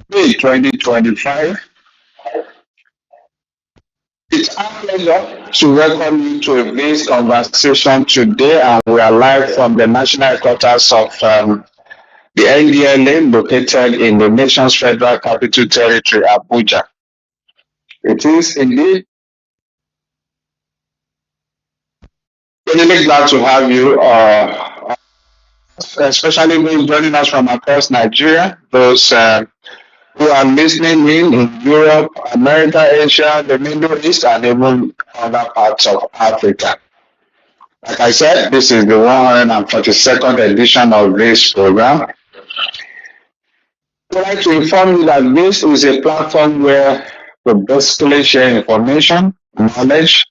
May 2025. It's our pleasure to welcome you to this conversation today, and we are live from the national headquarters of the NDLA located in the nation's federal capital territory, Abuja. It is indeed really glad to have you, especially those joining us from across Nigeria, those who are listening in Europe, America, Asia, the Middle East, and even other parts of Africa. Like I said, this is the 142nd edition of this program. I'd like to inform you that this is a platform where we basically share information, knowledge,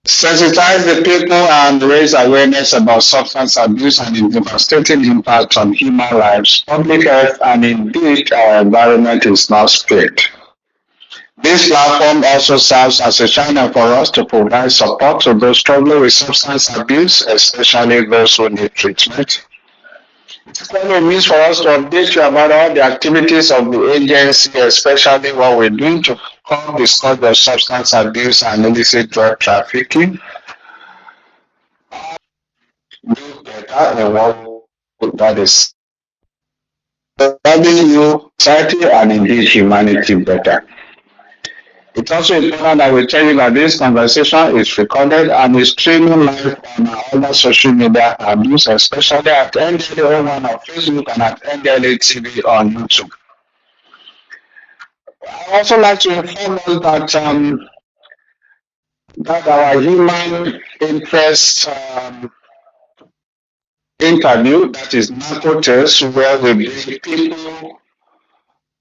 sensitize the people, and raise awareness about substance abuse and its devastating impact on human lives, public health, and indeed our environment is not spared. This platform also serves as a channel for us to provide support to those struggling with substance abuse, especially those who need treatment. It's a means for us to update you about all the activities of the agency, especially what we're doing to curb the scourge of substance abuse and illicit drug trafficking. Do better in what that is serving you, society, and indeed humanity better. It's also important that we tell you that this conversation is recorded and is streaming live on our other social media handles, especially at NDLA1 on Facebook and at NDLA TV on YouTube. I also like to inform us that our human interest interview, that is narco test, where we bring people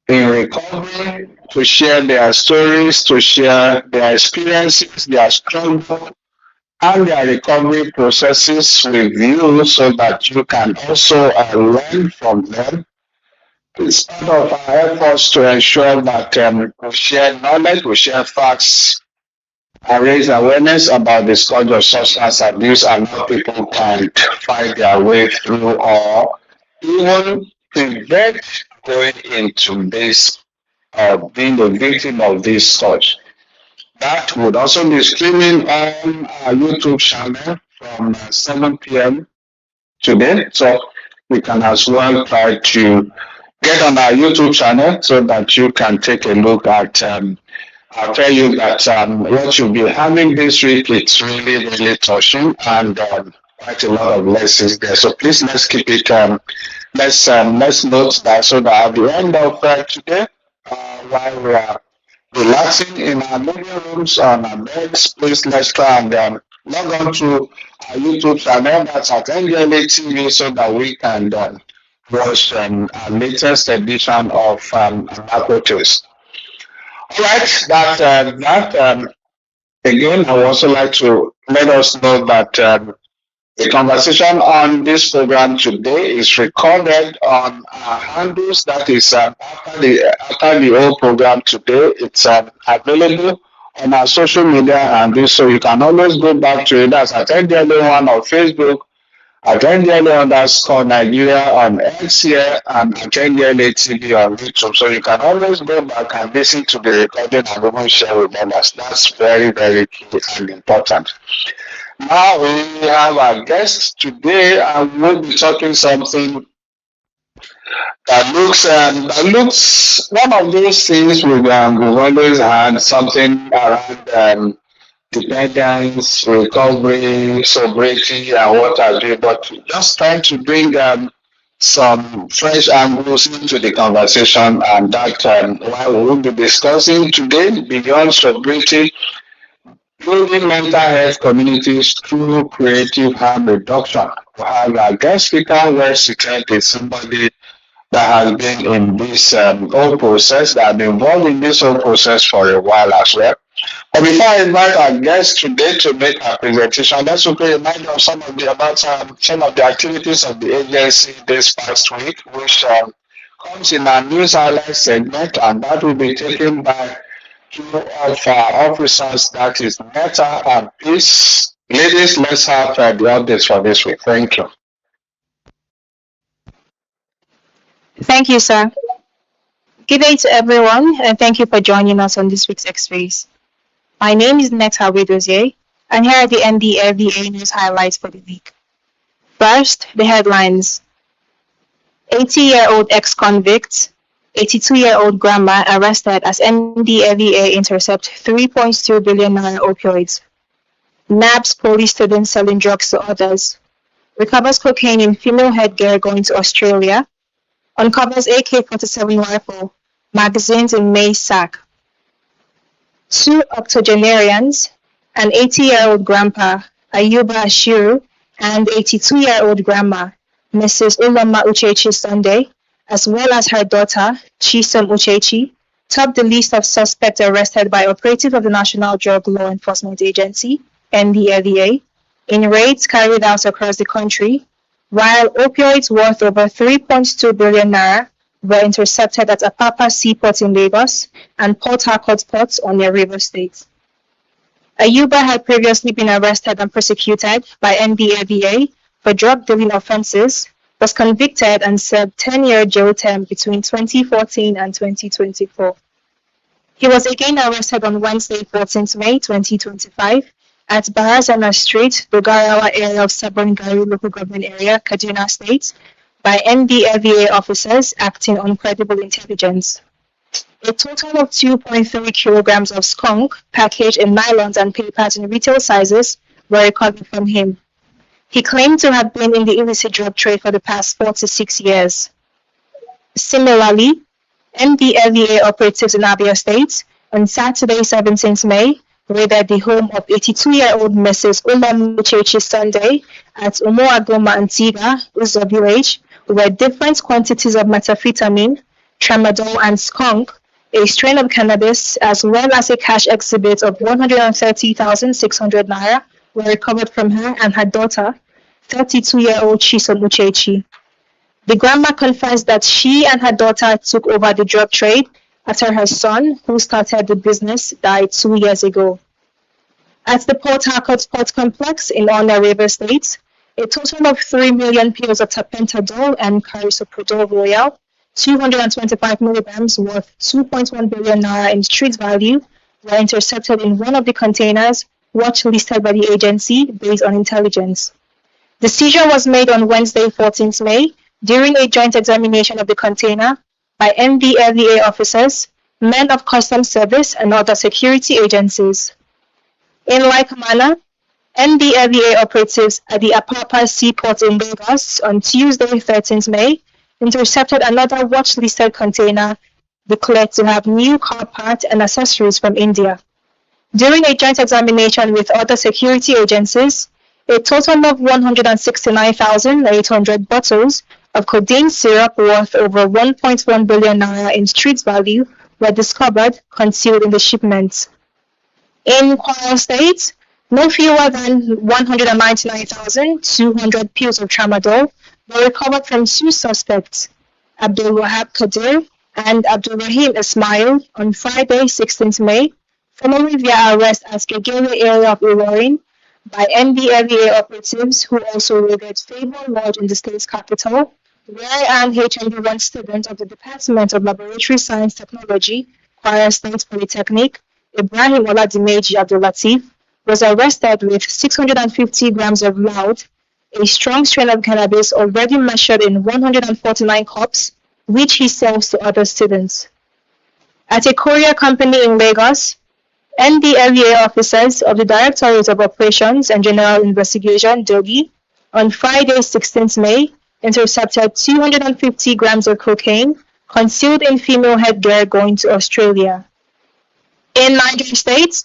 in recovery to share their stories, to share their experiences, their struggle, and their recovery processes with you so that you can also learn from them. It's part of our efforts to ensure that we share knowledge, we share facts, and raise awareness about the scourge of substance abuse and how people can find their way through or even prevent going into this being a victim of this scourge. That would also be streaming on our YouTube channel from 7 p.m. today. So we can as well try to get on our YouTube channel so that you can take a look at. I'll tell you that what you'll be having this week, it's really, really touching and quite a lot of lessons there. So please let's keep it. Let's note that so that at the end of today, while we are relaxing in our living rooms on our beds, please let's try and log on to our YouTube channel that's at NDLA TV so that we can watch our latest edition of Narcotics. All right, again, I would also like to let us know that the conversation on this program today is recorded on our handles. That is after the whole program today, it's available on our social media handles, so you can always go back to it. That's at NDLA1 on Facebook, at NDLA_Nigeria on X here, and at NDLA TV on YouTube. So you can always go back and listen to the recording and even share with others. That's very, very key and important. Now we have our guest today, and we'll be talking something that looks one of those things we've always had, something around dependence, recovery, sobriety, and what have you. But just trying to bring some fresh angles into the conversation, and that what we will be discussing today beyond sobriety. building mental health communities through creative harm reduction. We have our guest speaker, where Secret is somebody that has been in this whole process, that has been involved in this whole process for a while as well. But before I invite our guest today to make our presentation, let's quickly remind of some of the activities of the agency this past week, which comes in our news highlight segment, and that will be taken by two of our officers, that is Meta and Peace. Ladies, let's have the updates for this week. Thank you. Thank you, sir. Good day to everyone, and thank you for joining us on this week's X-Rays. My name is Neta Widozie, and here are the NDFDA news highlights for the week. First, the headlines. 80-year-old ex-convict, 82-year-old grandma arrested as NDFDA intercept 3.2 billion naira opioids. NABS police students selling drugs to others. Recovers cocaine in female headgear going to Australia. Uncovers AK-47 rifle, magazines in May sack. Two octogenarians, an 80-year-old grandpa, Ayuba Ashiru, and 82-year-old grandma, Mrs. Ulama Uchechi Sunday, as well as her daughter, Chisom Uchechi, top the list of suspects arrested by operatives of the National Drug Law Enforcement Agency, NDLEA, in raids carried out across the country, while opioids worth over 3.2 billion naira were intercepted at Apapa Seaport in Lagos and Port Harcourt Port on the River State. Ayuba had previously been arrested and prosecuted by NDLEA for drug dealing offenses, was convicted and served 10-year jail term between 2014 and 2024. He was again arrested on Wednesday, 14th May 2025, at Barazana Street, Dogarawa area of Sabon Gari local government area, Kaduna State, by NDLEA officers acting on credible intelligence. A total of 2.3 kilograms of skunk packaged in nylons and papers in retail sizes were recovered from him. He claimed to have been in the illicit drug trade for the past 4 to 6 years. Similarly, NDLEA operatives in Abia State on Saturday, 17th May, raided the home of 82-year-old Mrs. Umamuchechi Sunday at Umuagoma Antigua, Uzo village, where different quantities of methamphetamine, tramadol, and skunk, a strain of cannabis, as well as a cash exhibit of 130,600 naira, were recovered from her and her daughter, 32-year-old Chisom Uchechi. The grandma confessed that she and her daughter took over the drug trade after her son, who started the business, died 2 years ago. At the Port Harcourt Sports Complex in Ona River State, a total of 3 million pills of tapentadol and carisoprodol royal, 225 milligrams worth 2.1 billion naira in street value, were intercepted in one of the containers, watch listed by the agency based on intelligence. The seizure was made on Wednesday, 14th May, during a joint examination of the container by NDLEA officers, men of customs service, and other security agencies. In like manner, NDLEA operatives at the Apapa Seaport in Lagos on Tuesday, 13th May, intercepted another watch-listed container declared to have new car parts and accessories from India. During a joint examination with other security agencies, a total of 169,800 bottles of codeine syrup worth over 1.1 billion naira in street value were discovered concealed in the shipments. In Kwara State, no fewer than 199,200 pills of tramadol were recovered from two suspects, Abdul Wahab Kadir and Abdul Rahim Ismail, on Friday, 16th May, following their arrest at Gegele area of Ilorin by NDLEA operatives who also raided Faber Lodge in the state's capital, where an HND1 student of the Department of Laboratory Science Technology, Kwara State Polytechnic, Ibrahim Oladimeji Abdulatif, was arrested with 650 grams of loud, a strong strain of cannabis already measured in 149 cups, which he sells to other students. At a courier company in Lagos, NDLEA officers of the Directorate of Operations and General Investigation, DOGI, on Friday, 16th May, intercepted 250 grams of cocaine concealed in female headgear going to Australia. In Niger State,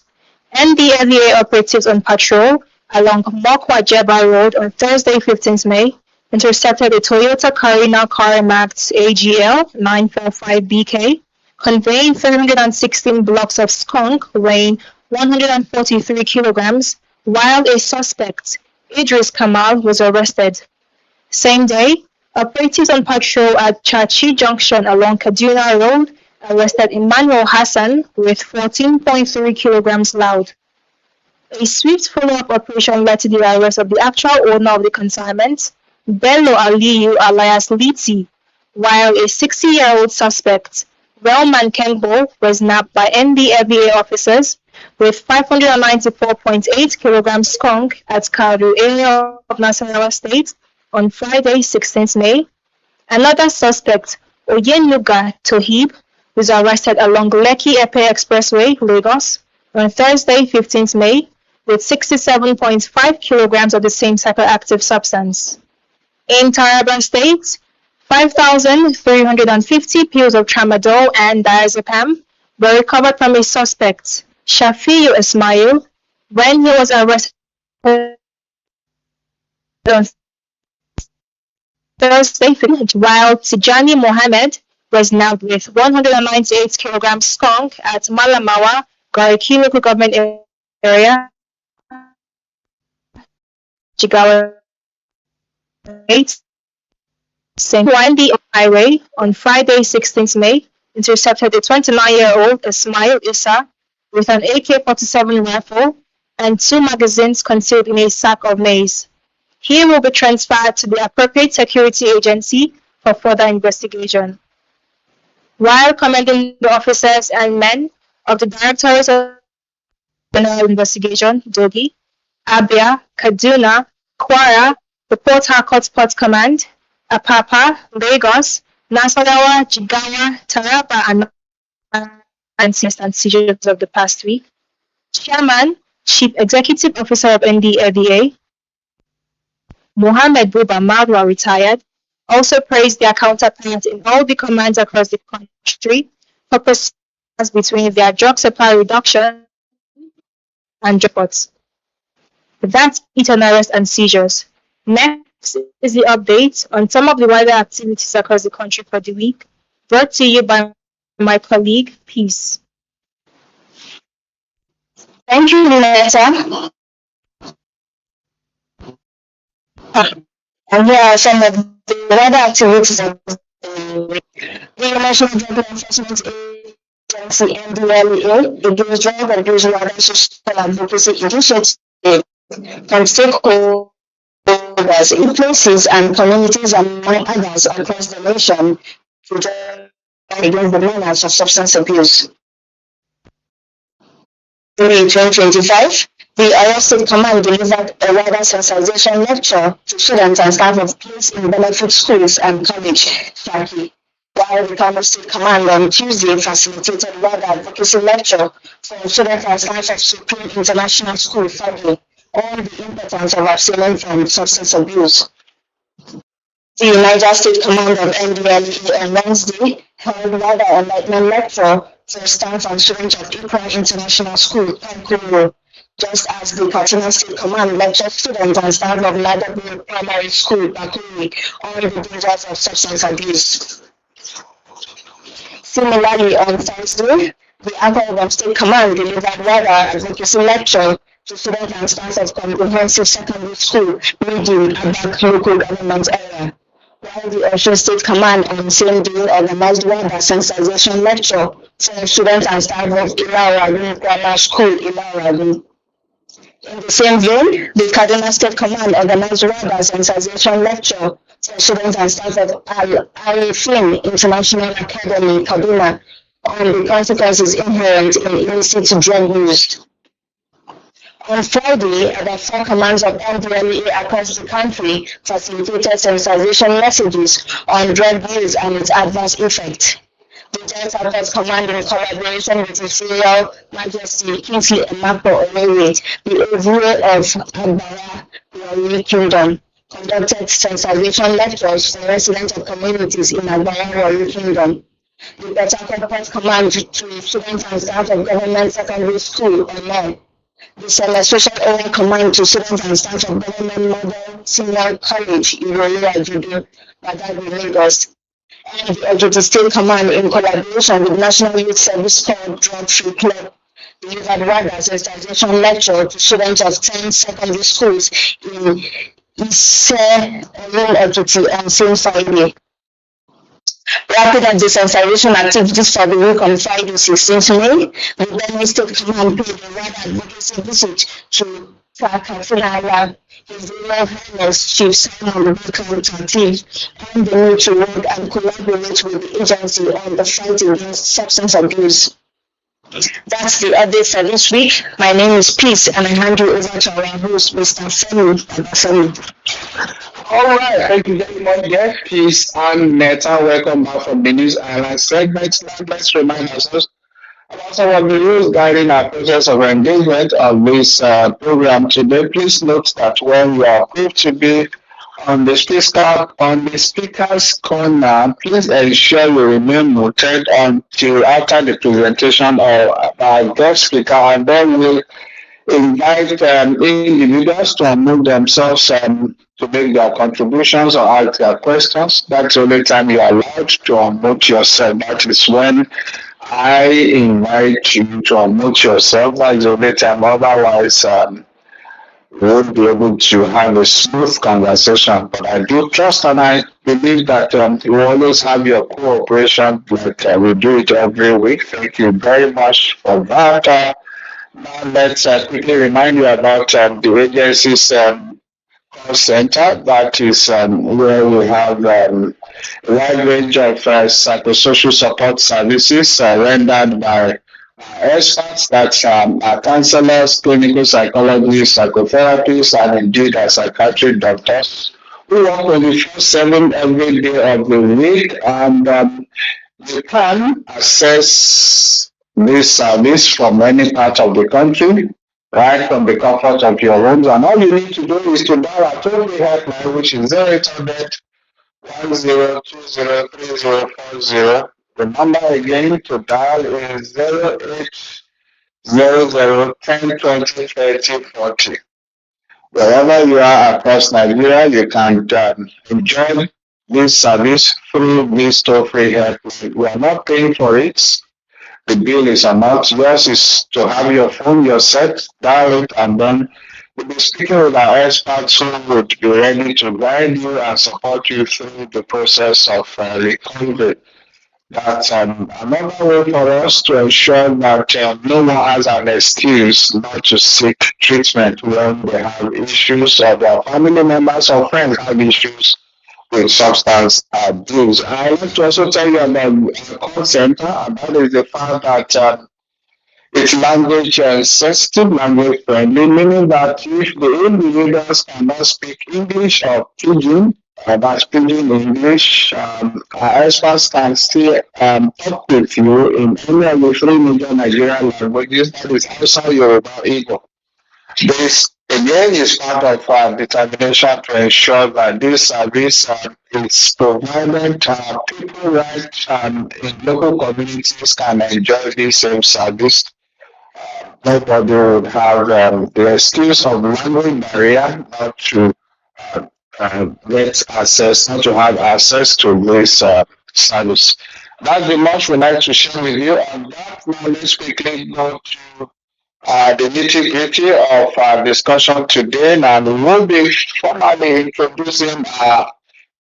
NDLEA operatives on patrol along Mokwa Jeba Road on Thursday, 15th May, intercepted a Toyota Carina car marked AGL 945BK, conveying 316 blocks of skunk weighing 143 kilograms, while a suspect, Idris Kamal, was arrested. Same day, operatives on patrol at Chachi Junction along Kaduna Road arrested Emmanuel Hassan with 14.3 kilograms loud. A swift follow-up operation led to the arrest of the actual owner of the consignment, Bello Aliyu alias Liti, while a 60-year-old suspect, Wellman Kengbo, was nabbed by NDFEA officers with 594.8 kilograms skunk at Kadu area of Nasarawa State on Friday, 16th May. Another suspect, Oyenuga Tohib, was arrested along Lekki Epe Expressway, Lagos, on Thursday, 15th May, with 67.5 kilograms of the same psychoactive substance. In Taraba State, 5,350 pills of tramadol and diazepam were recovered from a suspect, Shafiu Ismail, when he was arrested on Thursday, while Tijani Mohammed was nabbed with 198 kilograms skunk at Malamawa, Gariki local government area, Jigawa State. Wandi Highway on Friday, 16th May, intercepted a 29-year-old Ismail Issa with an AK-47 rifle and 2 magazines concealed in a sack of maize. He will be transferred to the appropriate security agency for further investigation. While commending the officers and men of the Directorate of General Investigation, DOGI, Abia, Kaduna, Kwara, the Port Harcourt Port Command, Apapa, Lagos, Nasarawa, Jigawa, Taraba, and seizures of the past week, Chairman, Chief Executive Officer of NDLEA, Mohammed Buba Marwa, retired, also praised their counterparts in all the commands across the country for pursuing between their drug supply reduction and drug reports. That's it on arrest and seizures. Next is the update on some of the wider activities across the country for the week, brought to you by my colleague, Peace. Thank you, Lisa. And here are some of the wider activities of the National Drug Enforcement Agency, NDLEA, the Girls Drug and Girls Water Social Advocacy Initiative, can stakeholders in places and communities among others across the nation to join against the menace of substance abuse. In 2025, the Oyo State Command delivered a wider sensitization lecture to students and staff of place in benefit schools and college, Shaki, while the Kano State Command on Tuesday facilitated a wider advocacy lecture for students and staff of Supreme International School, Fagli, on the importance of abstaining from substance abuse. The Niger State Command of NDLEA on Wednesday held wider enlightenment lecture for staff and students of Ikra International School, Kankuru, just as the Katsina State Command lectured students and staff of Nadabu Primary School, Bakuri, on the dangers of substance abuse. Similarly, on Thursday, the Akwa State Command delivered wider advocacy lecture to students and staff of Comprehensive Secondary School, Medium, Abak local government area, while the Osho State Command on the same day organized wider sensitization lecture for students and staff of Ilawarun Grammar School, Ilawarun. In the same vein, the Kaduna State Command organized wider sensitization lecture for students and staff of Al-Fin International Academy, Kaduna, on the consequences inherent in illicit drug use. On Friday, about 4 commands of NDLEA across the country facilitated sensitization messages on drug use and its adverse effect. The Joint Affairs Command, in collaboration with His Royal Majesty Kingsley Emako Omewe, the Ovule of Agbara, Warri Kingdom, conducted sensitization lectures for residents of communities in Agbara, Warri Kingdom. The Better Corporate Command to students and staff of Government Secondary School, Oman, The Special Area Command to Students and Staff of Government Model Senior College, Irole Ajudu, Badagry, Lagos, and the Ekiti State Command in collaboration with National Youth Service Corps Drug Free Club delivered WADA sensitization lecture to students of 10 secondary schools in Ise, Olin, Ekiti on same Friday. Rapid and desensitization activities for the week on Friday, 16th May, the Benue State Command paid a WADA advocacy visit to Kafinala, His Royal Highness Chief Simon Rebecca Tati, on the need to work and collaborate with the agency on the fight against substance abuse. That's the update for this week. My name is Peace, and I hand you over to our host, Mr. Femi Babafemi. All right, thank you very much, yes, Peace and Neta. Welcome back from the News Island segment. Now, let's remind ourselves about some of the rules guiding our process of engagement of this program today. Please note that when you are approved to be on the speaker's corner, please ensure you remain muted until after the presentation of our guest speaker, and then we'll invite individuals to unmute themselves to make their contributions or ask their questions. That's the only time you are allowed to unmute yourself. That is when I invite you to unmute yourself. That's the only time. Otherwise, we won't be able to have a smooth conversation. But I do trust and I believe that you always have your cooperation, like we do it every week. Thank you very much for that. Now let's quickly remind you about the agency's call center. That is where we have a wide range of psychosocial support services rendered by experts, that's counselors, clinical psychologists, psychotherapists, and indeed psychiatric doctors who work 24/7 every day of the week, and you can access this service from any part of the country, right from the comfort of your homes. And all you need to do is to dial our toll-free helpline, which is 0800 10203040. The number again to dial is 0800 10203040. Wherever you are across Nigeria, you can enjoy this service through this toll-free helpline. We are not paying for it. The bill is not. Yours is to have your phone, your set, dial it, and then we'll be speaking with our experts who would be ready to guide you and support you through the process of recovery. That's another way for us to ensure that no one has an excuse not to seek treatment when they have issues, or their family members or friends have issues with substance abuse. I like to also tell you about the call center, and that is the fact that it's language sensitive, language friendly, meaning that if the individuals cannot speak English or Pidgin, that's Pidgin English, our experts can still talk with you in any of the three major Nigerian languages, that is Hausa, Yoruba, Igbo. This again is part of our determination to ensure that this service is provided. People right in local communities can enjoy this same service. Nobody would have the excuse of language barrier not to get access, not to have access to this service. That's the much we like to share with you. And that now let's quickly go to the nitty gritty of our discussion today. And we will be formally introducing our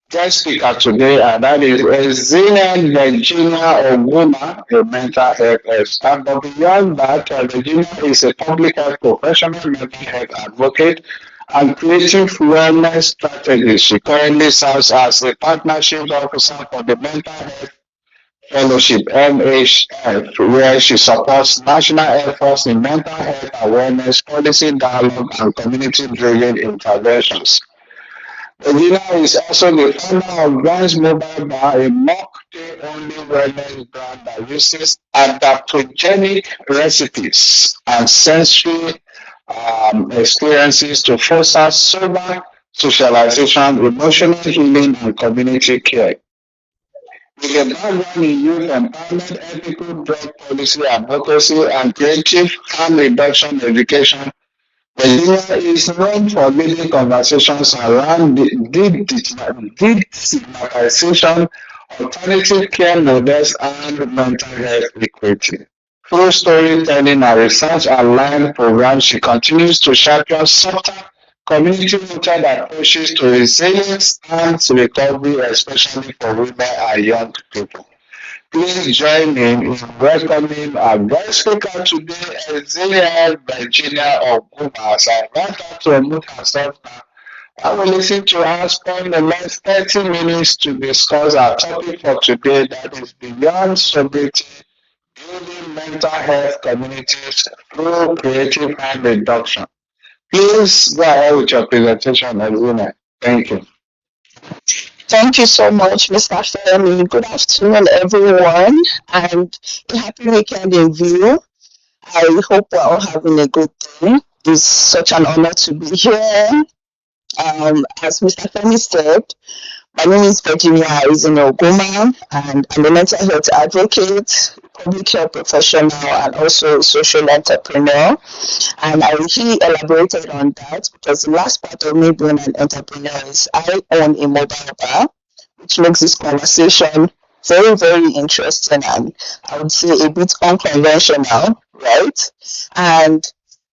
guest speaker today, and that is Resilient Regina Oguma, a mental health expert. But beyond that, Regina is a public health professional, mental health advocate, and creative wellness strategist. She currently serves as a partnership officer for the Mental Health Fellowship (MHF), where she supports national efforts in mental health awareness, policy dialogue, and community-driven interventions. Regina is also the founder of Grants Mobile Bar, a mocktail-only wellness brand that uses adaptogenic recipes and sensory experiences to foster sober socialization, emotional healing, and community care. With a background in youth empowerment, ethical drug policy advocacy, and creative harm reduction education, Virginia is known for leading conversations around the destigmatization, alternative care models, and mental health equity. Through storytelling and research-aligned programs, she continues to champion softer, community-rooted approaches to resilience and to recovery, especially for women and young people. Please join me in welcoming our guest speaker today, Ezelia Virginia Oguma. As I invite her to unmute herself now, I will listen to her spend the next 30 minutes to discuss our topic for today, that is beyond sobriety, building mental health communities through creative harm reduction. Please go ahead with your presentation, Ezelia. Thank you. Thank you so much, Mr. Femi. Good afternoon, everyone, and a happy weekend in view. I hope we're all having a good day. It's such an honor to be here. As Mr. Femi said, my name is Virginia Oguma, and I'm a mental health advocate, public health professional, and also a social entrepreneur. And I really elaborated on that because the last part of me being an entrepreneur is I own a mobile bar, which makes this conversation very, very interesting and I would say a bit unconventional, right? And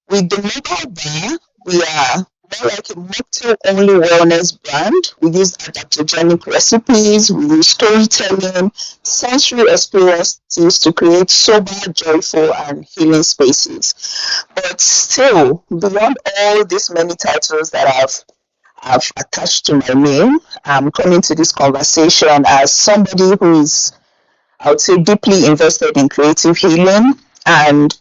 with the mobile bar, we are more like a mocktail-only wellness brand. We use adaptogenic recipes, we use storytelling, sensory experiences to create sober, joyful, and healing spaces. But still, beyond all these many titles that I've attached to my name, I'm coming to this conversation as somebody who is, I would say, deeply invested in creative healing. And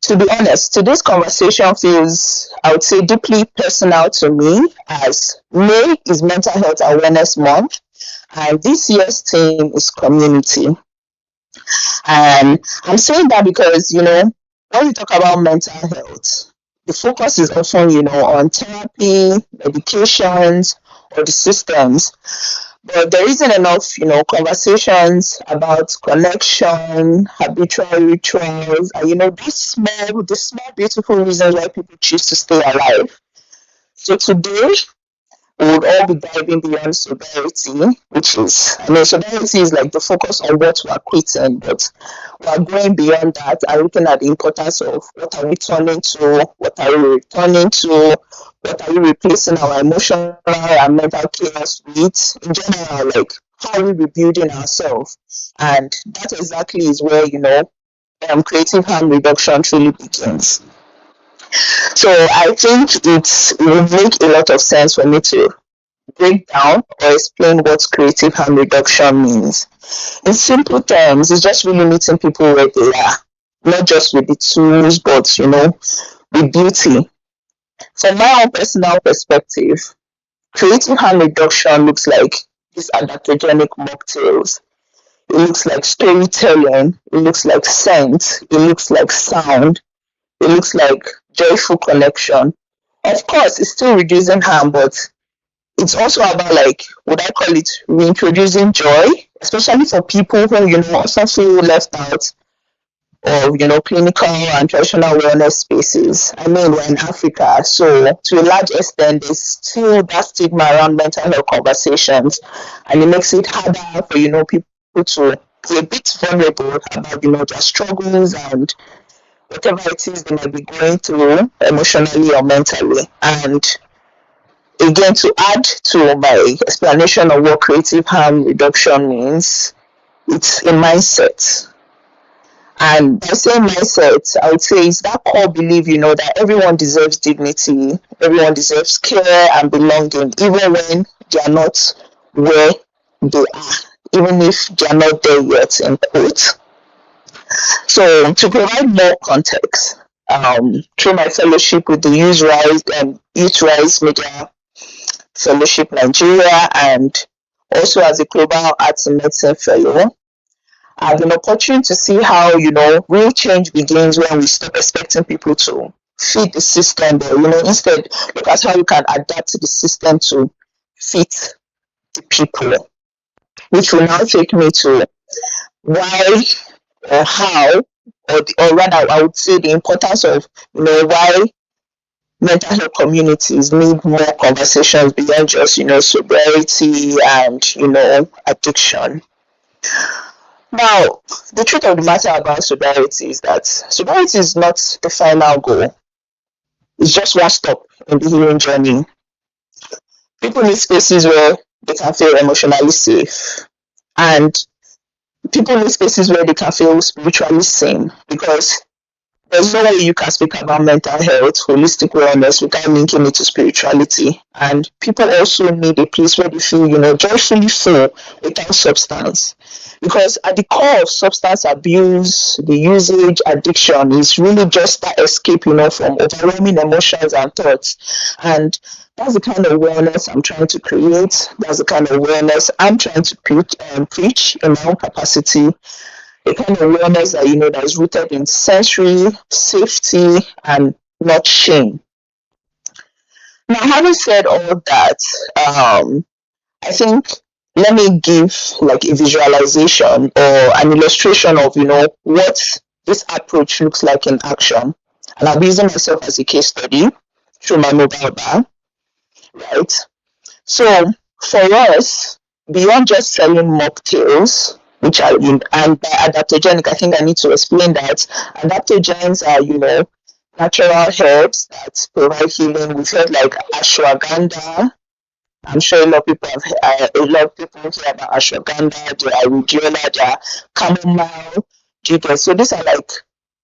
to be honest, today's conversation feels, I would say, deeply personal to me as May is Mental Health Awareness Month, and this year's theme is community. And I'm saying that because, when we talk about mental health, the focus is often, on therapy, medications, or the systems. But there isn't enough, conversations about connection, habitual rituals, and the small, beautiful reasons why people choose to stay alive. So today, we would all be diving beyond sobriety, which is, sobriety is like the focus on what we're quitting, but we're going beyond that and looking at the importance of what are we turning to, what are we returning to, what are we replacing our emotional and mental chaos with, in general, like how are we rebuilding ourselves? And that exactly is where, creative harm reduction truly begins. So I think it will make a lot of sense for me to break down or explain what creative harm reduction means. In simple terms, it's just really meeting people where they are, not just with the tools, but with beauty. From my own personal perspective, creative harm reduction looks like these adaptogenic mocktails. It looks like storytelling, it looks like scent, it looks like sound, it looks like joyful connection. Of course, it's still reducing harm, but it's also about, like, would I call it reintroducing joy, especially for people who, also feel left out of, clinical and traditional wellness spaces. I mean, we're in Africa, so to a large extent, there's still that stigma around mental health conversations, and it makes it harder for, people to be a bit vulnerable about, their struggles and whatever it is they might be going through emotionally or mentally. And again, to add to my explanation of what creative harm reduction means, it's a mindset. And by saying mindset, I would say it's that core belief, that everyone deserves dignity, everyone deserves care and belonging, even when they are not where they are, even if they are not there yet, in quotes. So to provide more context, through my fellowship with the Youth Rise Media Fellowship Nigeria, and also as a Global Arts and Medicine Fellow, I've been opportunity to see how, real change begins when we stop expecting people to fit the system, but, instead look at how you can adapt to the system to fit the people. which will now take me to why or how, or rather, I would say the importance of, why mental health communities need more conversations beyond just, sobriety and, addiction. Now, the truth of the matter about sobriety is that sobriety is not the final goal. It's just one stop in the healing journey. People need spaces where they can feel emotionally safe, and people need spaces where they can feel spiritually sane, because there's no way you can speak about mental health, holistic wellness, without linking it to spirituality. And people also need a place where they feel, joyfully full without substance. Because at the core of substance abuse, the usage, addiction is really just that escape, from overwhelming emotions and thoughts. And that's the kind of wellness I'm trying to create. That's the kind of wellness I'm trying to preach in my own capacity. A kind of wellness that that is rooted in sensory safety and not shame. Now, having said all that, I think let me give like a visualization or an illustration of what this approach looks like in action. And I'll be using myself as a case study through my mobile bar, right? So for us, beyond just selling mocktails, which are and by adaptogenic, I think I need to explain that adaptogens are natural herbs that provide healing. We've heard like ashwagandha. I'm sure a lot of people have a lot of people hear about ashwagandha, there are rhodiola, there are chamomile. So these are like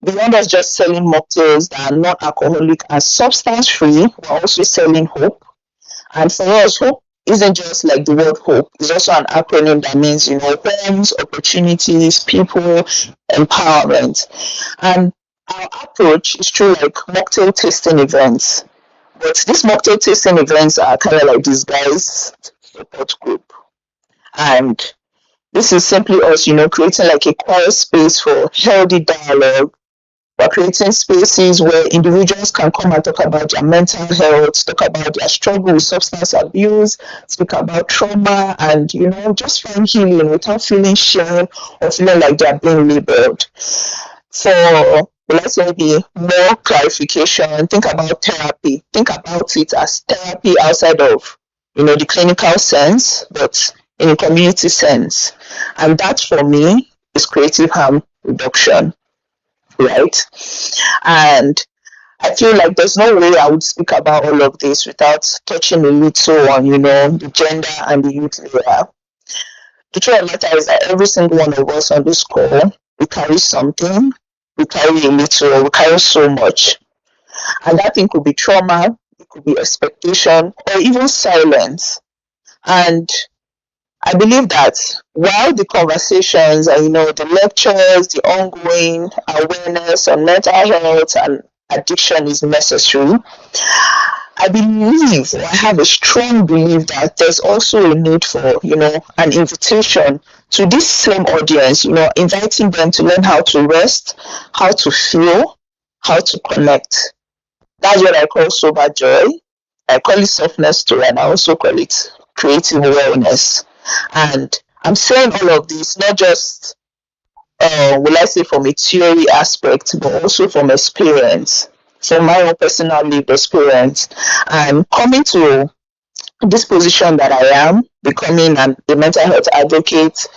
beyond us just selling mocktails that are not alcoholic and substance free. We're also selling hope. And for us, hope isn't just like the word hope. It's also an acronym that means, homes, opportunities, people, empowerment. And our approach is through like mocktail tasting events. But these mocktail tasting events are kind of like disguised support group. And this is simply us, creating like a quiet space for healthy dialogue. We're creating spaces where individuals can come and talk about their mental health, talk about their struggle with substance abuse, speak about trauma, and just find healing without feeling shame or feeling like they're being labeled. For let's say the more clarification, think about therapy. Think about it as therapy outside of the clinical sense, but in a community sense. And that for me is creative harm reduction. Right? And I feel like there's no way I would speak about all of this without touching a little on, the gender and the youth layer. The truth of the matter is that every single one of us on this call, we carry something, we carry a little, we carry so much. And that thing could be trauma, it could be expectation, or even silence. And I believe that while the conversations and the lectures, the ongoing awareness on mental health and addiction is necessary, I believe, or I have a strong belief that there's also a need for an invitation to this same audience, inviting them to learn how to rest, how to feel, how to connect. That's what I call sober joy. I call it softness too, and I also call it creative wellness. And I'm saying all of this not just will I say from a theory aspect, but also from experience, from my own personal lived experience. I'm coming to this position that I am, becoming a mental health advocate,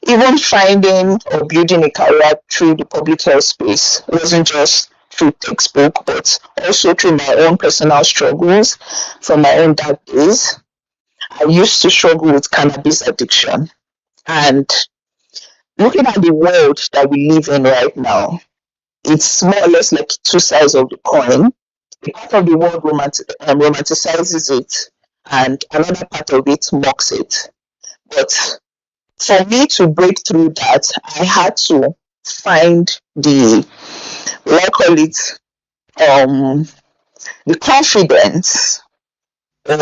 even finding or building a career through the public health space. It wasn't just through textbook, but also through my own personal struggles from my own dark days. I used to struggle with cannabis addiction. And looking at the world that we live in right now, it's more or less like two sides of the coin. A part of the world romanticizes it, and another part of it mocks it. But for me to break through that, I had to find the, what I call it, the confidence or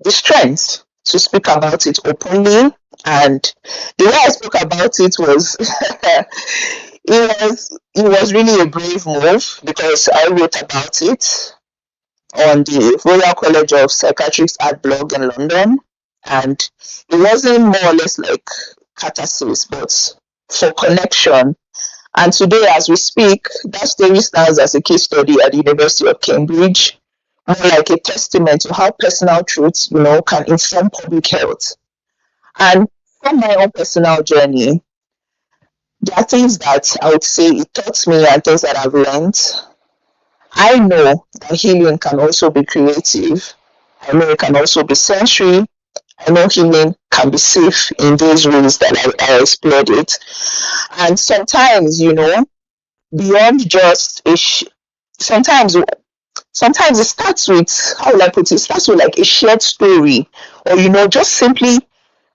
the strength to speak about it openly. And the way I spoke about it was it was really a brave move, because I wrote about it on the Royal College of Psychiatrists art blog in London. And it wasn't more or less like catharsis, but for connection. And today, as we speak, that story stands as a case study at the University of Cambridge, more like a testament to how personal truths, can inform public health. And from my own personal journey, there are things that I would say it taught me and things that I've learned. I know that healing can also be creative. I know it can also be sensory. I know healing can be safe in those ways that I explored it. And sometimes, beyond just sometimes it starts with, how will I put it? It starts with like a shared story, or just simply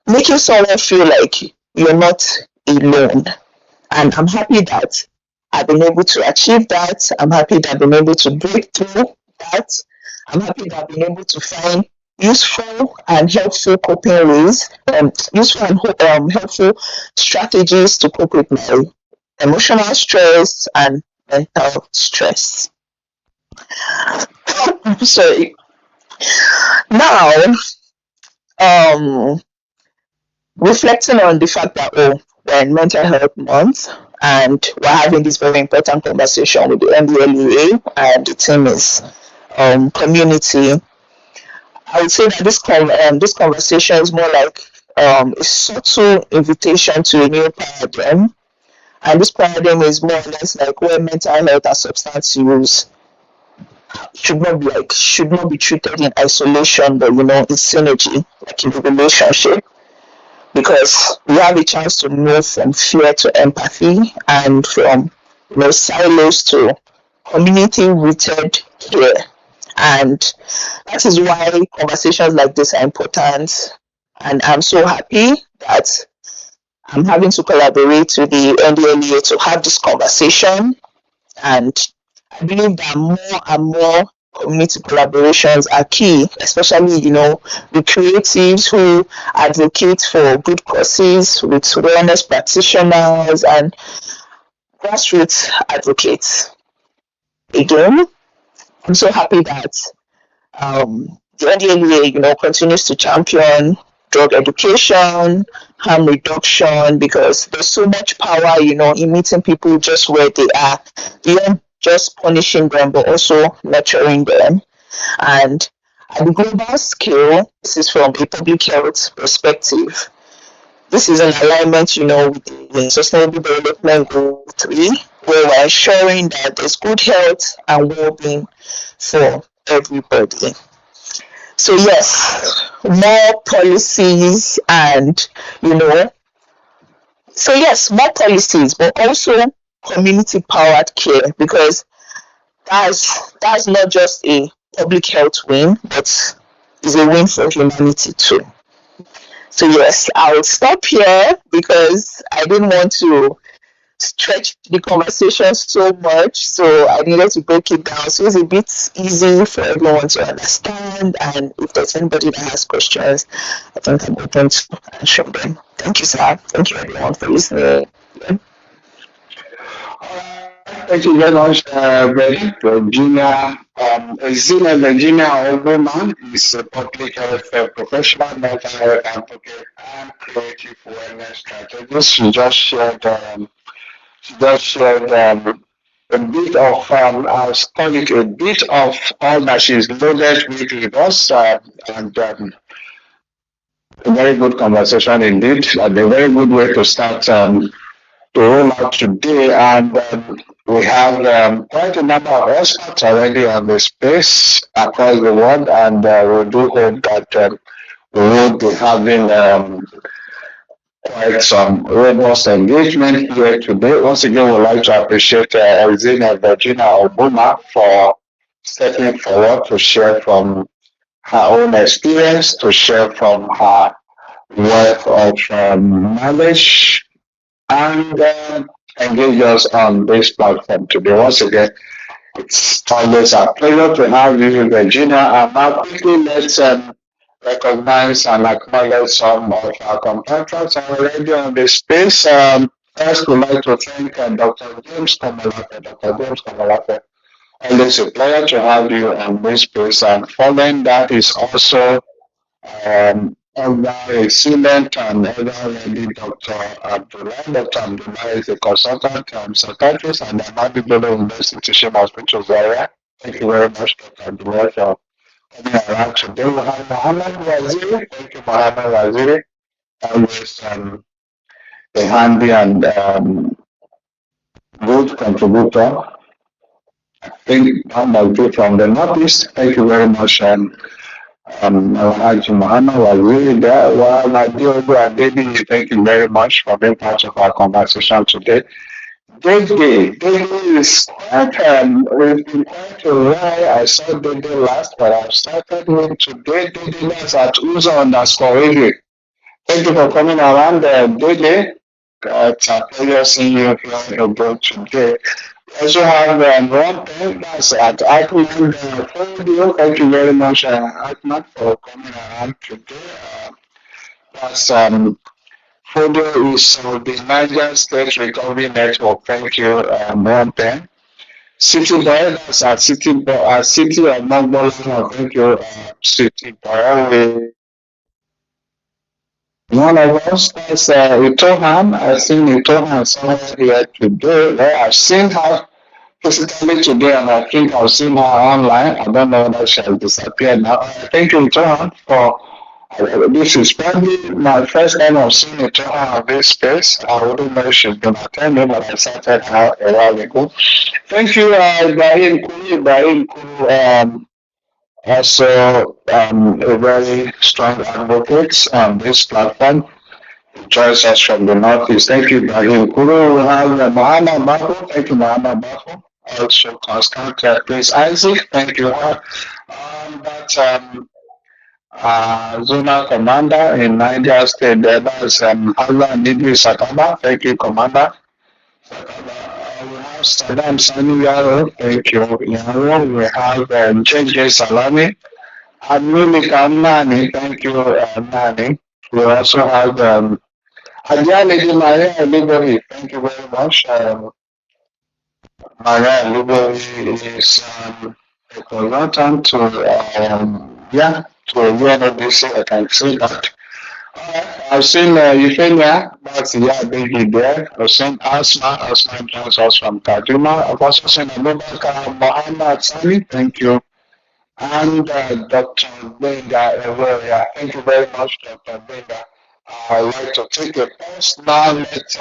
making someone feel like you're not alone. And I'm happy that I've been able to achieve that. I'm happy that I've been able to break through that. I'm happy that I've been able to find useful and helpful coping ways, useful and helpful strategies to cope with my emotional stress and mental stress. Sorry. Now, um, reflecting on the fact that we're in Mental Health Month and we're having this very important conversation with the NDLEA and the team is community. I would say that this conversation is more like a subtle invitation to a new paradigm, and this paradigm is more or less like where mental health and substance use should not be treated in isolation, but in synergy, like in a relationship, because we have a chance to move from fear to empathy and from silos to community rooted care. And that is why conversations like this are important. And I'm so happy that I'm having to collaborate with the NDLEA to have this conversation. And I believe that more and more community collaborations are key, especially, with creatives who advocate for good causes, with wellness practitioners and grassroots advocates. Again, I'm so happy that the NDLEA, continues to champion drug education, harm reduction, because there's so much power, in meeting people just where they are, beyond just punishing them, but also nurturing them. And at the global scale, this is from a public health perspective. This is an alignment, with the Sustainable Development Goal 3, where we're ensuring that there's good health and well-being for everybody. So yes, more policies and, more policies, but also community powered care, because that's not just a public health win, but is a win for humanity too. So yes, I'll stop here because I didn't want to stretch the conversation so much, so I needed to break it down so it's a bit easy for everyone to understand. And if there's anybody that has questions, I think I'm open to answer them. Thank you, sir. Thank you, everyone, for listening. Thank you very much, Virginia. Virginia Obama is a public health professional, mental health advocate, and creative wellness strategist. She just shared a bit of, I'll call it a bit of all that she's loaded with us, and a very good conversation indeed, and a very good way to start to roll out today. And we have quite a number of experts already on the space across the world, and we do hope that we will be having quite some robust engagement here today. Once again, we'd like to appreciate Virginia Obuma for stepping forward to share from her own experience, to share from her wealth of knowledge, and engage us on this platform today. Once again, it's always a pleasure to have you, Virginia. And now quickly let's recognize and acknowledge some of our compatriots already on the space. First, we'd like to thank Dr. James Kamalafe. Dr. James Kamalafe, always a pleasure to have you on this space. And following that is also of our excellent and ever-ready Dr. Abdullah. Dr. Abdullah is a consultant psychiatrist and the Ahmadu Bello University Teaching Hospital, Zaria. Thank you very much, Dr. Abdullah, for coming around today. We have Mohammed Waziri. Thank you, Mohammed Waziri. Always a handy and good contributor. I think that must be from the Northeast. Thank you very much. Haji Muhammad was really there. Well, my dear and David, thank you very much for being part of our conversation today. David is quite, we've been quite a while. I saw David last, but I've started with today. David is at Uzo underscore radio. Thank you for coming around, David. It's a pleasure seeing you here in your boat today. We also have one thing that's at Ahmed Fodio. Thank you very much, Ahmed, for coming around today. That's Fodio is the Niger State Recovery Network. Thank you, one thing. City Boy, that's at City Boy, City of Mogbola. Thank you, City Boy. One of us, that's Itohan. I've seen Itohan somewhere here today. Well, I've seen her physically today, and I think I've seen her online. I don't know whether she has disappeared now. Thank you, Itohan, for this is probably my first time I've seen Itohan on this space. I wouldn't know if she's been attending, but I started her a while ago. Thank you, Ibrahim Kulu. Ibrahim Kulu, also a very strong advocate on this platform. Joins us from the Northeast. Thank you, Ibrahim Kuru. We have Muhammad Bako. Thank you, Muhammad Bako. Also, Constant Please Isaac. Thank you. But Zona Commander in Niger State, that's Allah Nidri Sakaba. Thank you, Commander. We have Saddam Sani Yaro. Thank you, Yaro. We have JJ Salami. Admilika Nani. Thank you, Nani. We also have Adia Lady Maria Liberty. Thank you very much. Maria Liberty is a consultant to to a UNODC. I can say that. I've seen Euphemia, that's baby there. I've seen Asma. Asma joins us from Kaduna. I've also seen Abubakar Mohammed Sani. Thank you. And Dr. Benga Eweria. Thank you very much, Dr. Benga. I'd like to take a pause now. Let's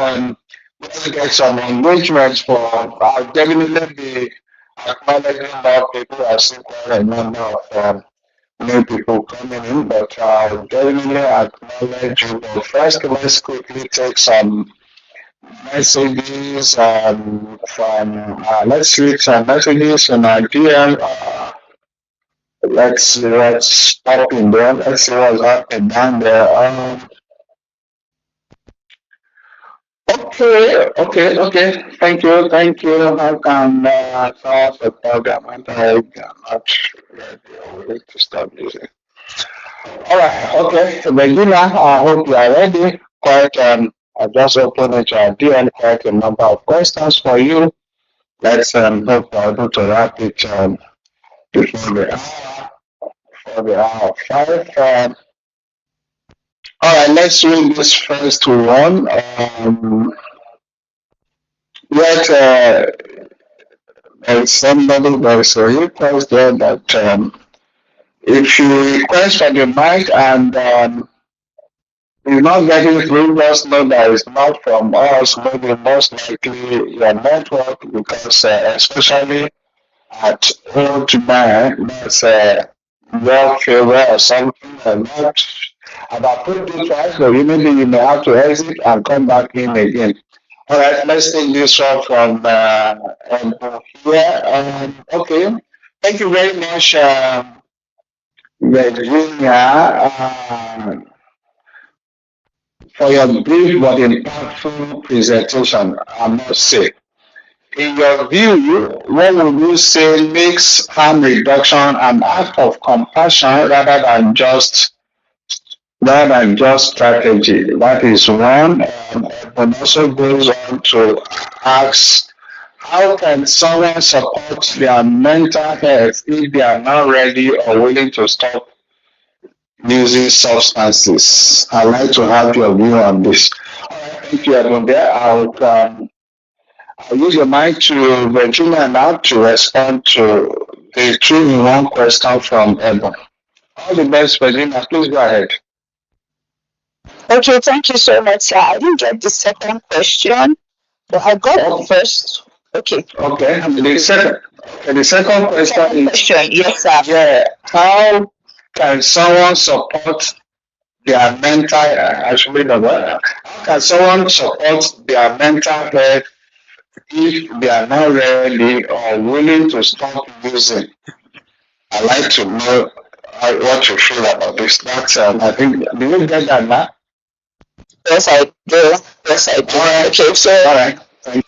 get some engagement for I'll definitely be acknowledging more people. I see quite a number of new people coming in, but I'll definitely acknowledge you. But first, let's quickly take some messages from, let's read some messages from our DM. Let's pop in there. Let's see what's happening down there. Okay. Thank you. How can start the program? And I'm not ready already to start using. All right. Okay. Regina, I hope you are ready. Quite. I just opened it to our DM. Quite a number of questions for you. Let's hope we're able to wrap it before the hour. For the hour 5. All right. Let's read this first one. Yet, there's somebody there's a request there that if you request for the mic and you're not getting through, just know that it's not from us, maybe most likely your network, because especially at old man, that's your favor or something, and not about put it twice, so maybe you may have to exit and come back in again. All right, let's take this one from here. Okay, thank you very much, Virginia, for your brief but impactful presentation, I must say. In your view, what would you say makes harm reduction an act of compassion rather than just strategy? That is one. And also goes on to ask, how can someone support their mental health if they are not ready or willing to stop using substances. I'd like to have your view on this. All right, thank you, Adonde. I'll use your mic to Virginia now to respond to the two-in-one question from Edmund. All the best, Virginia. Please go ahead. Okay, thank you so much, sir. I didn't get the second question, but I got the first. Okay. Okay. The second question is, Question, yes, sir. yeah, how can someone support their mental, actually, no, how can someone support their mental health if they are not ready or willing to stop using? I'd like to know what you feel about this. That's, I think, do you get that now? Yes, I do. Yes, I do. All right. Okay, so All right. Thank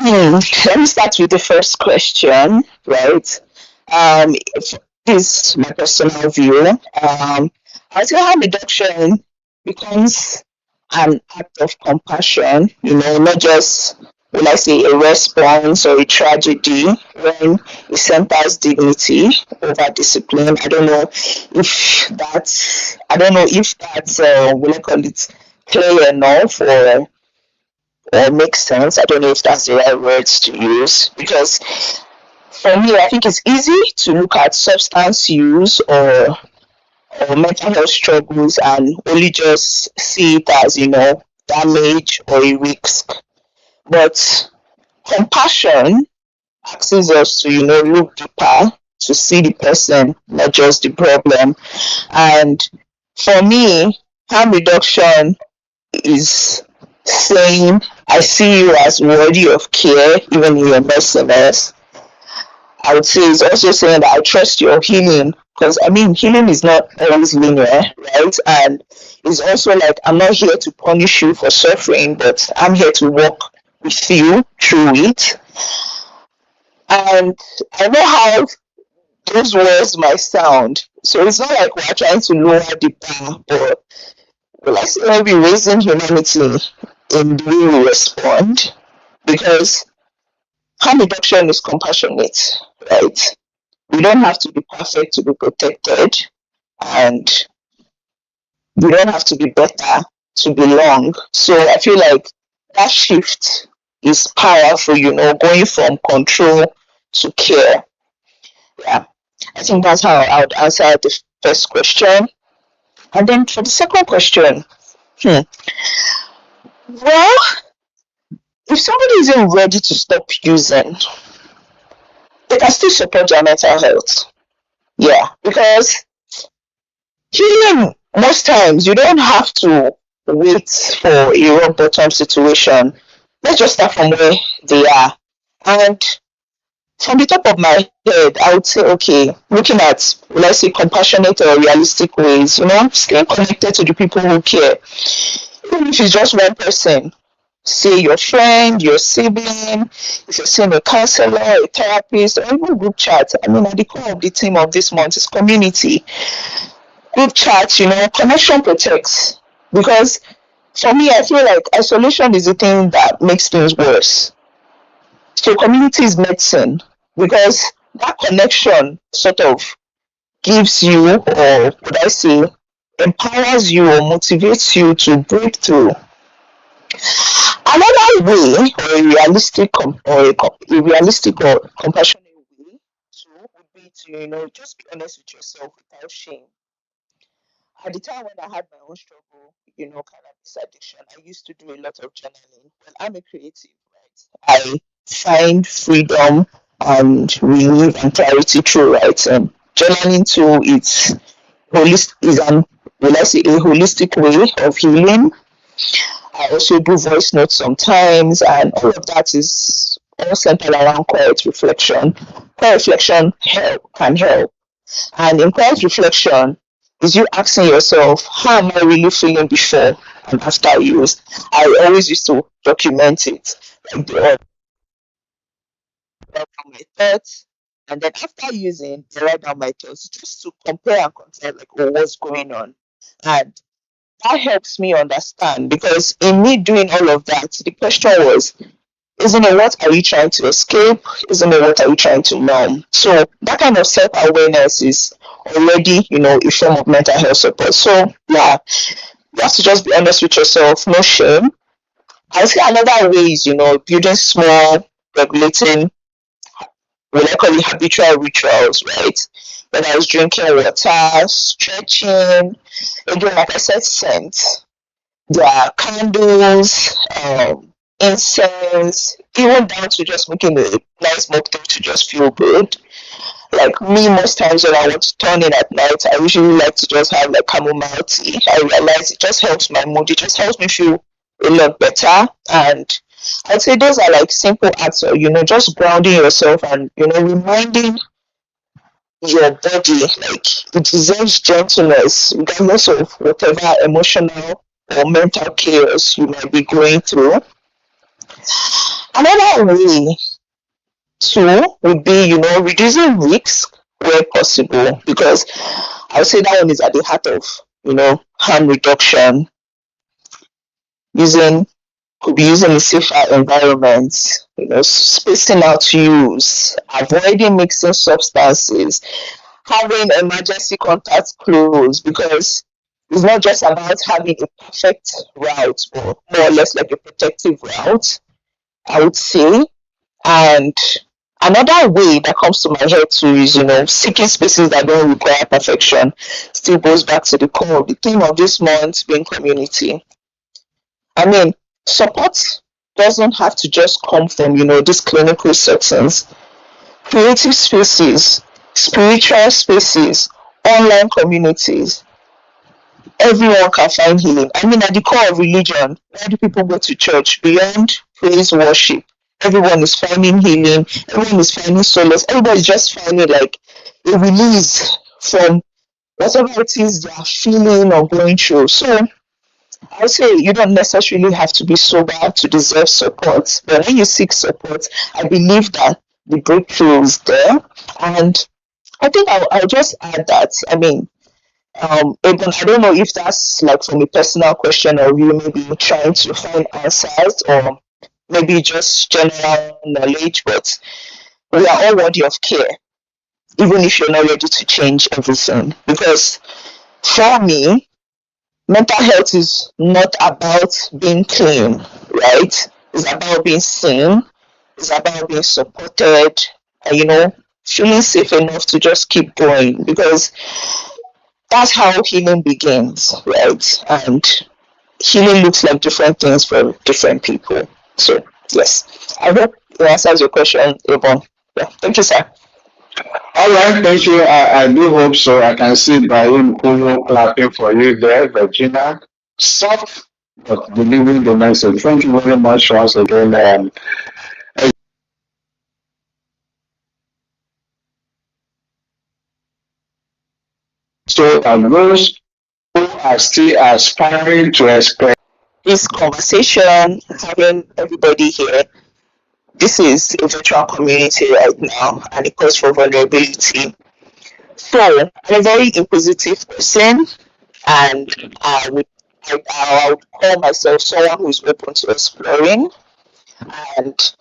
let me start with the first question, right? If this is my personal view. I say harm reduction becomes an act of compassion, not just, will I say, a response or a tragedy when it centers dignity over discipline. I don't know if that's, will I call it, clear enough or makes sense. I don't know if that's the right words to use, because for me, I think it's easy to look at substance use or mental health struggles and only just see it as, damage or a risk. But compassion asks us to, look deeper, to see the person, not just the problem. And for me, harm reduction is saying, I see you as worthy of care, even in your messiness. I would say it's also saying that I trust your healing, because healing is not always linear, right? And it's also like, I'm not here to punish you for suffering, but I'm here to walk with you through it. And I know how those words might sound. So it's not like we're trying to lower the bar, but will I say maybe raising humanity in the way we respond, because harm reduction is compassionate, right? We don't have to be perfect to be protected, and we don't have to be better to belong. So I feel like that shift is powerful, going from control to care. Yeah, I think that's how I would answer the first question. And then for the second question, well, if somebody isn't ready to stop using, they can still support their mental health. Yeah, because healing, most times, you don't have to wait for a rock bottom situation. Let's just start from where they are. And from the top of my head, I would say, okay, looking at, will I say, compassionate or realistic ways, staying connected to the people who care. Even if it's just one person, say your friend, your sibling, if you're seeing a counselor, a therapist, or even group chat. At the core of the theme of this month is community. Group chat, connection protects. Because for me, I feel like isolation is the thing that makes things worse. So community is medicine, because that connection sort of gives you, or would I say, empowers you or motivates you to break through. Another way, or a realistic or compassionate way, would be to, just be honest with yourself without shame. At the time when I had my own struggle, cannabis addiction, I used to do a lot of journaling. Well, I'm a creative, right? I find freedom and relief and clarity through writing. Journaling too, is an, will I say, a holistic way of healing. I also do voice notes sometimes, and all of that is all centered around quiet reflection. Quiet reflection can help. And in quiet reflection is you asking yourself, how am I really feeling before and after use? I always used to document it, like write down my thoughts, and then after using, I write down my thoughts just to compare and contrast, like, oh, what's going on. And that helps me understand, because in me doing all of that, the question was, isn't it what are you trying to escape? Isn't it what are you trying to numb? So that kind of self-awareness is already, a form of mental health support. So yeah, you have to just be honest with yourself, no shame. I say another way is, building small, regulating, what I call it, habitual rituals, right? When I was drinking water, stretching, again, like I said, scent. There are candles, incense, even down to just making a nice mocktail to just feel good. Like me, most times when I want to turn in at night, I usually like to just have like chamomile tea. I realize it just helps my mood. It just helps me feel a lot better. And I'd say those are like simple acts of, just grounding yourself and, reminding your body like it deserves gentleness regardless of whatever emotional or mental chaos you might be going through. Another way too would be, reducing risk where possible, because I would say that one is at the heart of, harm reduction. Using Could be using a safer environment, spacing out use, avoiding mixing substances, having emergency contacts close, because it's not just about having a perfect route, but more or less like a protective route, I would say. And another way that comes to my head too is, seeking spaces that don't require perfection. Still goes back to the core of the theme of this month being community. I mean, support doesn't have to just come from, these clinical settings. Creative spaces, spiritual spaces, online communities, everyone can find healing. I mean, at the core of religion, why do people go to church? Beyond praise worship, everyone is finding healing, everyone is finding solace, everybody's just finding like a release from whatever it is they are feeling or going through. So I would say you don't necessarily have to be sober to deserve support, but when you seek support, I believe that the breakthrough is there. And I think I'll just add that, I mean, Eben, I don't know if that's like from a personal question or you maybe trying to find answers or maybe just general knowledge, but we are all worthy of care, even if you're not ready to change everything. Because for me, mental health is not about being clean, right? It's about being seen, it's about being supported, and feeling safe enough to just keep going, because that's how healing begins, right? And healing looks like different things for different people. So, yes, I hope it answers your question, Yvonne. Yeah, thank you, sir. All right, thank you. I do hope so. I can see Brian Kuno clapping for you there, Virginia. Soft but delivering the message. Thank you very much once again. So, those who are still aspiring to express This conversation, having everybody here, this is a virtual community right now, and it calls for vulnerability. So, I'm a very inquisitive person, and I would call myself someone who is open to exploring. And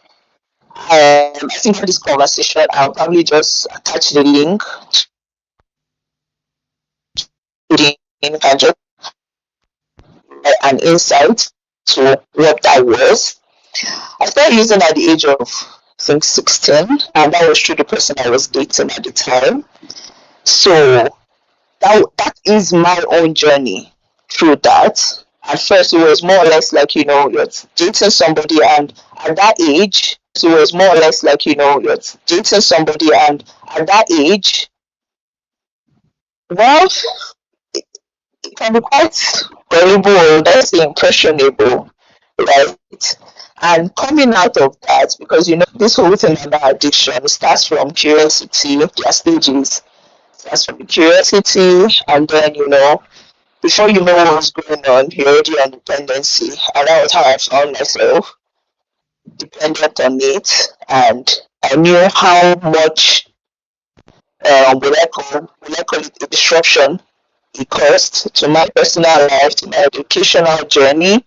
I think for this conversation, I'll probably just attach the link to the and just an insight to what that was. I started using at the age of, I think, 16, and that was through the person I was dating at the time. So that is my own journey through that. At first, it was more or less like, you're dating somebody, and at that age, it was more or less like, you're dating somebody, and at that age, well, it can be quite horrible, let's say impressionable, right? And coming out of that, because this whole thing about addiction starts from curiosity, there are stages. Starts from curiosity, and then before you know what's going on, you're already on dependency. And that was how I found myself dependent on it. And I knew how much would I call it a disruption it caused to my personal life, to my educational journey.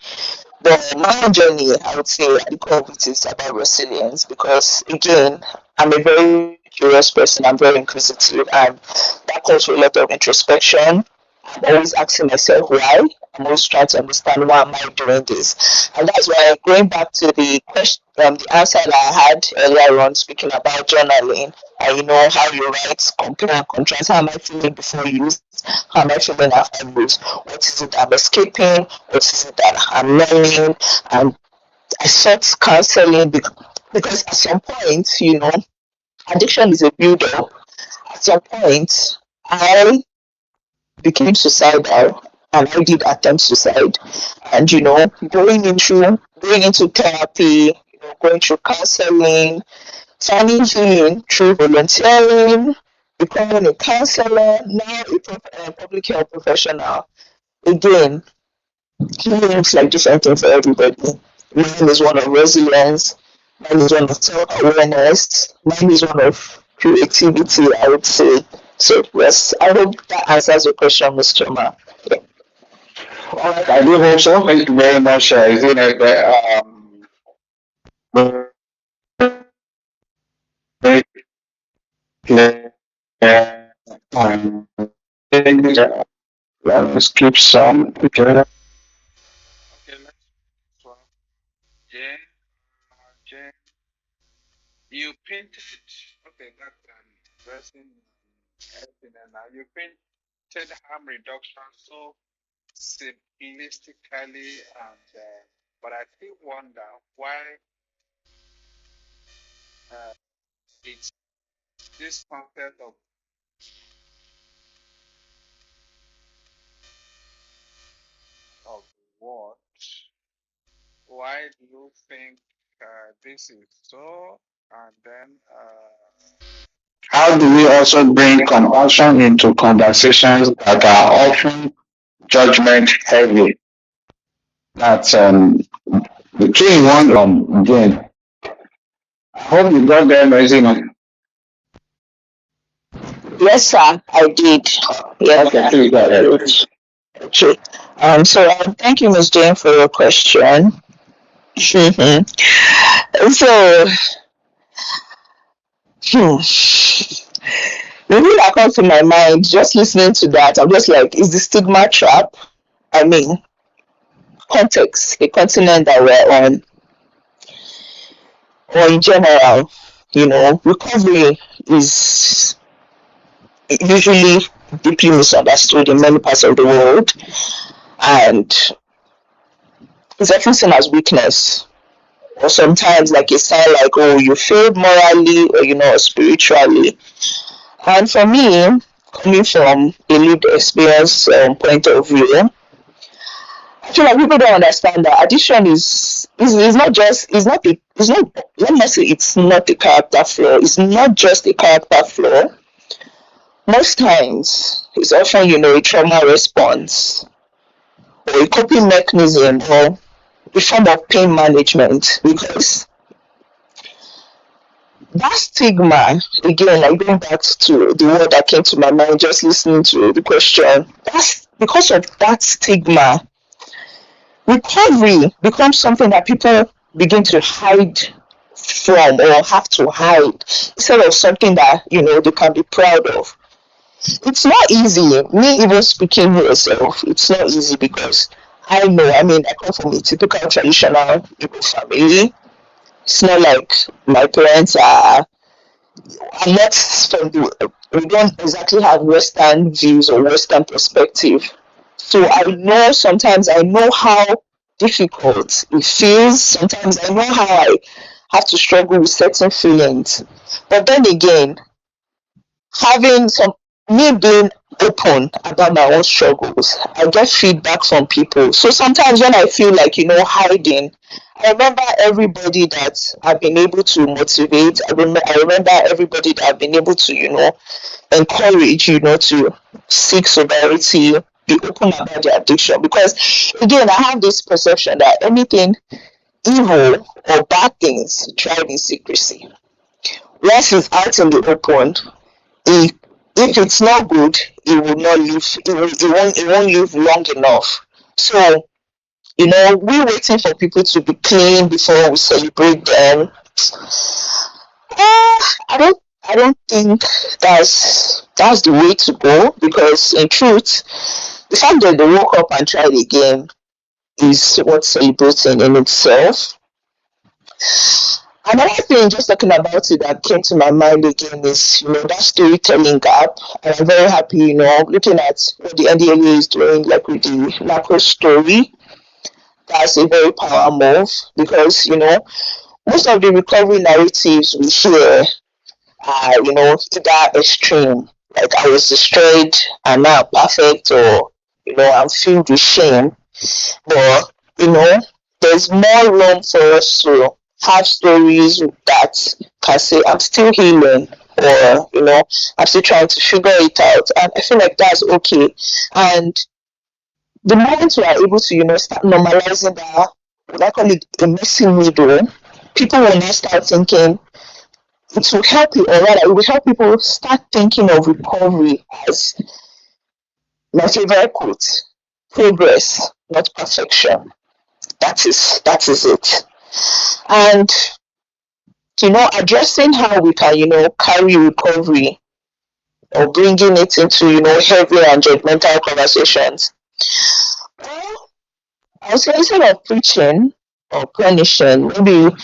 But my journey, I would say, at the core of it is about resilience, because again, I'm a very curious person. I'm very inquisitive, and that calls for a lot of introspection. I'm always asking myself why. I'm always trying to understand why am I doing this, and that's why going back to the question, the answer that I had earlier on, speaking about journaling, and how you write, compare and contrast. How am I feeling before use? How am I feeling after use? What is it I'm escaping? What is it that I'm learning? And I sought counseling because at some point, addiction is a build-up. At some point, I became suicidal and I did attempt suicide. And going into therapy, going through counseling, finding healing through volunteering, becoming a counselor, now a public health professional. Again, healing looks like different things for everybody. Mine is one of resilience, mine is one of self-awareness, mine is one of creativity, I would say. So yes, I hope that answers your question, Mr. Ma. Yeah. All right, I do hope so. Thank you very much, Zineb. Very clear. Um, let's keep some together. Okay, next one. Jane, Jane, you painted. Okay, that's dressing everything, and now you painted harm reduction so simplistically, and but I still wonder why it's this concept of what. Why do you think this is so? And then, how do we also bring compassion into conversations that are often judgment heavy? That's the key one. Again, I hope you got there, Noisy. Yes, sir, I did. Yes, Okay, I please go ahead. did. Okay. So thank you, Ms. Jane, for your question. So, hmm, the thing that comes to my mind, just listening to that, I'm just like, is the stigma trap? I mean, context, the continent that we're on, or in general, recovery is usually deeply misunderstood in many parts of the world, and it's often seen as weakness, or sometimes like a sign like, oh, you failed morally or spiritually. And for me, coming from a lived experience point of view, I feel like people don't understand that addiction is not just it's not let me say it's not a character flaw. It's not just a character flaw. Most times, it's often a trauma response or a coping mechanism or a form of pain management, because that stigma, again, like going back to the word that came to my mind just listening to the question, that's because of that stigma, recovery becomes something that people begin to hide from or have to hide instead of something that they can be proud of. It's not easy. Me even speaking myself, it's not easy because I come from a typical traditional Igbo family. It's not like my parents are not from we don't exactly have Western views or Western perspective. So I know how difficult it feels. Sometimes I know how I have to struggle with certain feelings. But then again, having some me being open about my own struggles, I get feedback from people. So sometimes when I feel like hiding, I remember everybody that I've been able to motivate. I remember everybody that I've been able to encourage to seek sobriety, be open about their addiction, because again I have this perception that anything evil or bad things tried in secrecy, once it's out in the open, if if it's not good, it will not live. It won't live long enough. So we're waiting for people to be clean before we celebrate them. I don't. I don't think that's the way to go, because in truth, the fact that they woke up and tried again is worth celebrating in itself. Another thing, just talking about it, that came to my mind again is, that storytelling gap. And I'm very happy, looking at what the NDLA is doing, like with the macro story. That's a very power move, because, most of the recovery narratives we hear are, either extreme, like I was destroyed and now perfect, or, I'm filled with shame. But, there's more room for us to have stories that can say, I'm still healing, or, I'm still trying to figure it out. And I feel like that's okay. And the moment we are able to, start normalizing that, what I call it a messy middle, people will now start thinking, it will help you, or rather, it will help people start thinking of recovery as, my favorite quote, progress, not perfection. That is it. And, addressing how we can, carry recovery, or bringing it into, heavy and judgmental conversations. Well, I would say, instead of preaching or punishing, maybe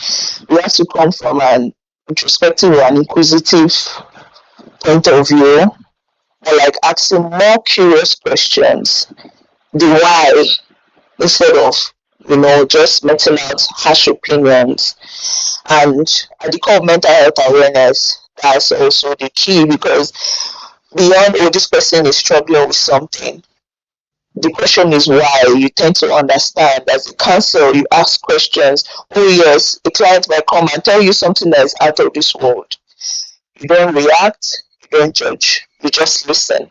we have to come from an introspective or an inquisitive point of view, or like asking more curious questions. The why, instead of, just meting out harsh opinions. And at the core of mental health awareness, that's also the key, because beyond, oh, this person is struggling with something, the question is why. You tend to understand. As a counselor, you ask questions. Oh yes, the client might come and tell you something that is out of this world. You don't react, you don't judge, you just listen.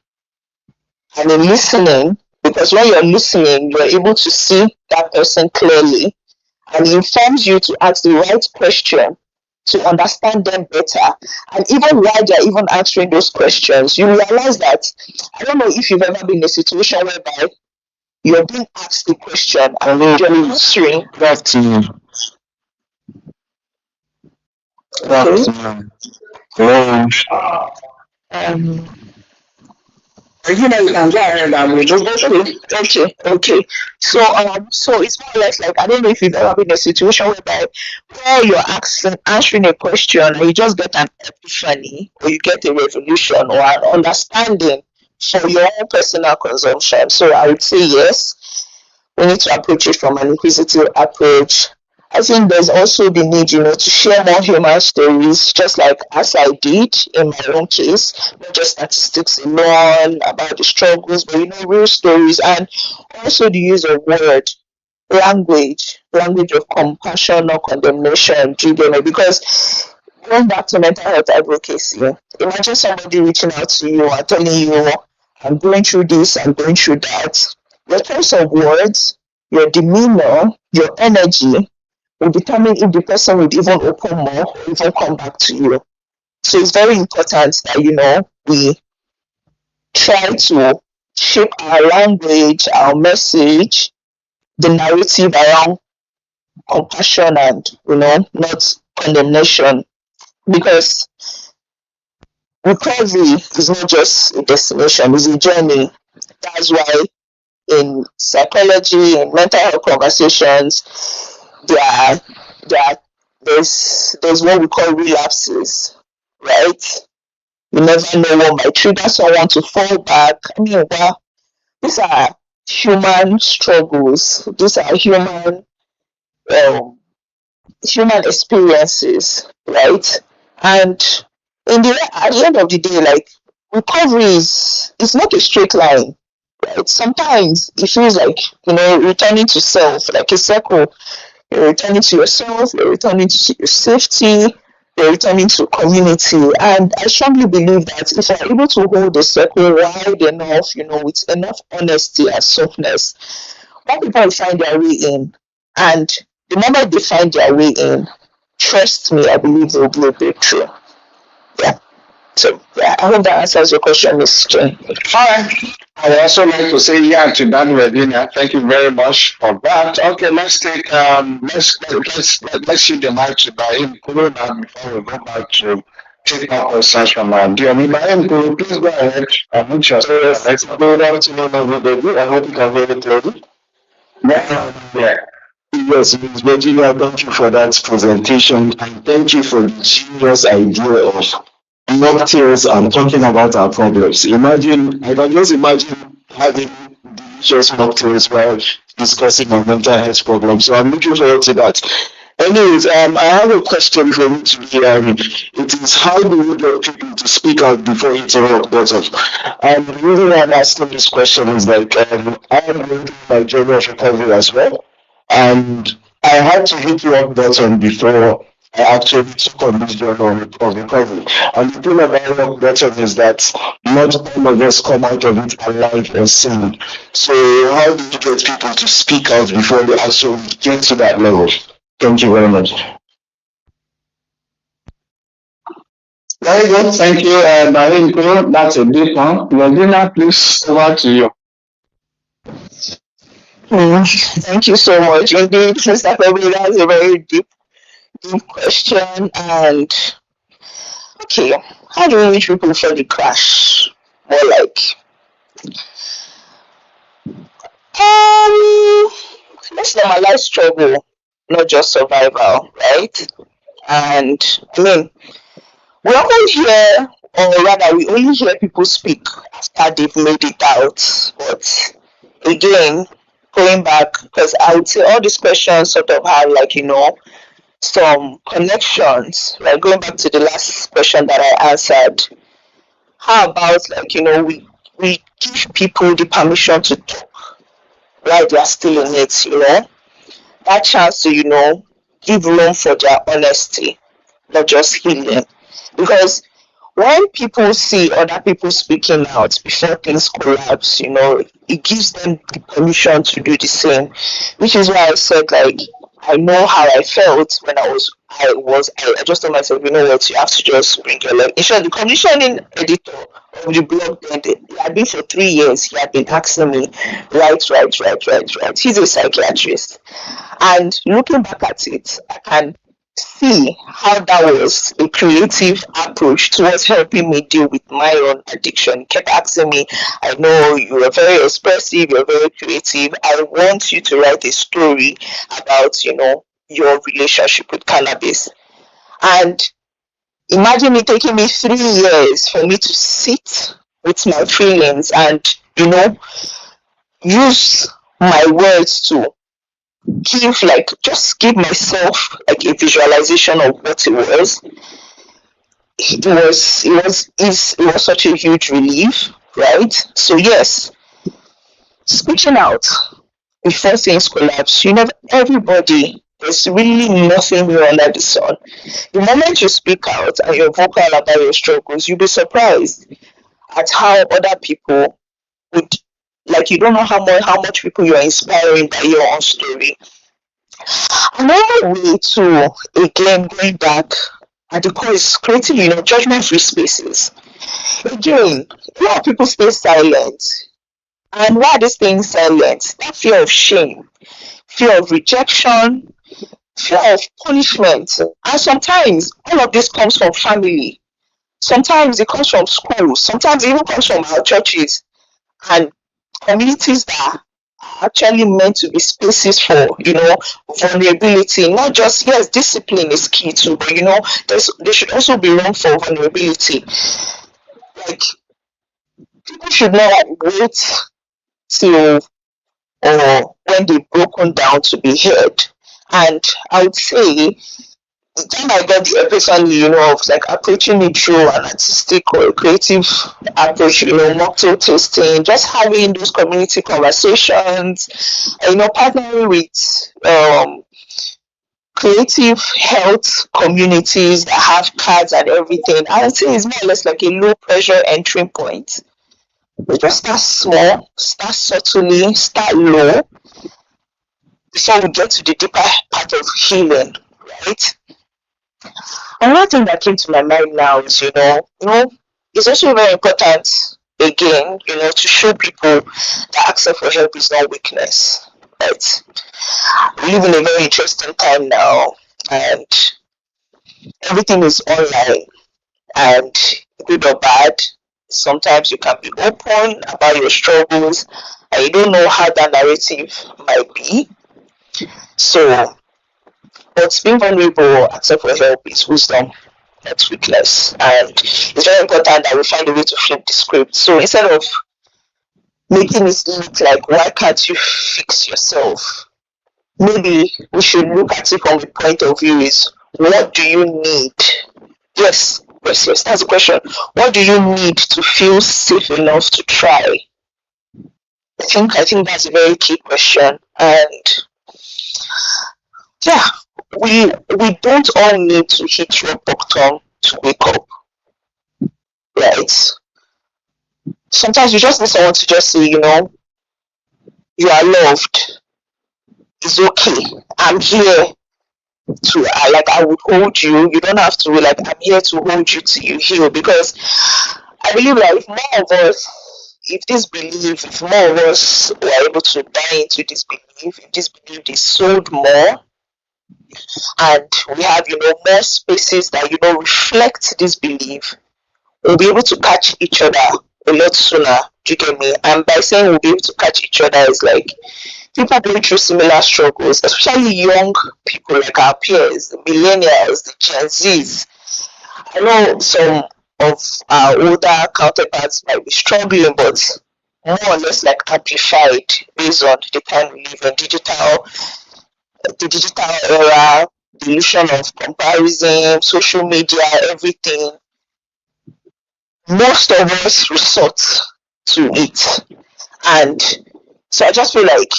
And in listening, because when you're listening, you're able to see that person clearly, and it informs you to ask the right question to understand them better. And even while they're even answering those questions, you realize that, I don't know if you've ever been in a situation whereby you're being asked the question and you're answering. Good afternoon. Good Okay. afternoon. Hello. You can go ahead and just go. Okay. So it's more or less like, I don't know if you've ever been in a situation whereby while you're answering a question, and you just get an epiphany, or you get a revolution, or an understanding for your own personal consumption. So I would say yes, we need to approach it from an inquisitive approach. I think there's also the need, to share more human stories, just like as I did in my own case, not just statistics alone about the struggles, but real stories, and also the use of language of compassion or condemnation. Do you get me? Because going back to mental health advocacy, imagine somebody reaching out to you and telling you, I'm going through this, I'm going through that. Your choice of words, your demeanor, your energy will determine if the person would even open more or even come back to you. So it's very important that, we try to shape our language, our message, the narrative around compassion and, not condemnation. Because recovery is not just a destination, it's a journey. That's why in psychology, in mental health conversations, there's what we call relapses, right? You never know what might trigger someone to fall back. I mean, well, these are human struggles. These are human experiences, right? And at the end of the day, like, recovery is not a straight line, right? Sometimes it feels like, returning to self, like a circle. You're returning to yourself, you're returning to your safety, you're returning to community. And I strongly believe that if you're able to hold the circle wide enough, with enough honesty and softness, more people will find their way in. And the moment they find their way in, trust me, I believe there will be a breakthrough. Yeah. So, yeah, I hope that answers your question, Ms. Jane. All right. I would also like to say yeah to that, Regina. Thank you very much for that. Okay, let's take let's shoot the mic to Ibrahim Kuruna before we go back to take more questions from our dear member. Uncle, please go ahead. I'm not sure. So yes, good afternoon, everybody. I hope you can hear me clearly. Yeah, yeah. Yes, Ms. Virginia, thank you for that presentation and thank you for the genius idea of mocktails and talking about our problems. Imagine, I can just imagine having delicious mocktails while discussing our mental health problems. So I'm looking forward to that. Anyways, I have a question for you today. It is how do we get people to speak out before hitting rock bottom? The reason why I'm asking this question is like I am going through my journey of recovery as well, and I had to hit rock bottom before I actually took on this journey of recovery. And the thing about rock bottom is that not all of us come out of it alive or sane. So how do you get people to speak out before they actually get to that level? Thank you very much. Very good. Thank you, Marinko. That's a big one. Regina, please, over to you. Thank you so much. Indeed, Mr. Febby, that's a very deep question. And okay, how do we reach people before the crash? More like, let's normalize struggle, not just survival, right? And I mean, we often hear, or rather, we only hear people speak after they've made it out. But again, going back, because I would say all these questions sort of have, like, some connections. Like going back to the last question that I answered, how about, like, we give people the permission to talk while they are still in it, that chance to, give room for their honesty, not just healing. Because when people see other people speaking out before things collapse, it gives them the permission to do the same. Which is why I said, like, I know how I felt when I just told myself, you know what, you have to just bring your leg. In short, the conditioning editor of the blog, then he had been for 3 years, he had been asking me, right. He's a psychiatrist. And looking back at it, I can see how that was a creative approach towards helping me deal with my own addiction. He kept asking me, I know you are very expressive, you're very creative. I want you to write a story about, your relationship with cannabis. And imagine it taking me 3 years for me to sit with my feelings and, use my words to just give myself like a visualization of what it was. It was such a huge relief, right? So yes, speaking out before things collapse, everybody, there's really nothing new under the sun. The moment you speak out and you're vocal about your struggles, you'll be surprised at how other people would, like, you don't know how much people you're inspiring by your own story. Another way to, again, going back at the core is creating, judgment-free spaces. Again, a lot of people stay silent. And why are they staying silent? That fear of shame, fear of rejection, fear of punishment. And sometimes all of this comes from family. Sometimes it comes from schools. Sometimes it even comes from our churches and communities that are actually meant to be spaces for, vulnerability. Not just, yes, discipline is key too, but, there should also be room for vulnerability. Like, people should not wait till when they've broken down to be heard. And I would say the time I got the epiphany, of like approaching it through an artistic or a creative approach, mocktail tasting, just having those community conversations, partnering with creative health communities that have cards and everything. I would say it's more or less like a low pressure entry point. We just start small, start subtly, start low before we get to the deeper part of healing, right? Another thing that came to my mind now is, it's also very important, again, to show people that asking for help is not weakness, right? We live in a very interesting time now, and everything is online. and good or bad, sometimes you can be open about your struggles and you don't know how that narrative might be. So, but being vulnerable, accept for help is wisdom, not weakness. And it's very important that we find a way to flip the script. So instead of making it look like, why can't you fix yourself? Maybe we should look at it from the point of view is, what do you need? Yes, yes, that's the question. What do you need to feel safe enough to try? I think that's a very key question. And yeah, we don't all need to hit rock bottom to wake up, right? Sometimes you just need someone to just say, you are loved. It's okay. I'm here to I would hold you. You don't have to like I'm here to hold you till you heal, because I believe that if more of us, if more of us were able to buy into this belief, if this belief is sold more, and we have more spaces that reflect this belief, we'll be able to catch each other a lot sooner. Do you get me? And by saying we'll be able to catch each other is like people going through similar struggles, especially young people like our peers, the millennials, the Gen Zs. I know some of our older counterparts might be struggling, but more or less like amplified based on the time we live in, the digital era, the illusion of comparison, social media, everything. Most of us resort to it. And so I just feel like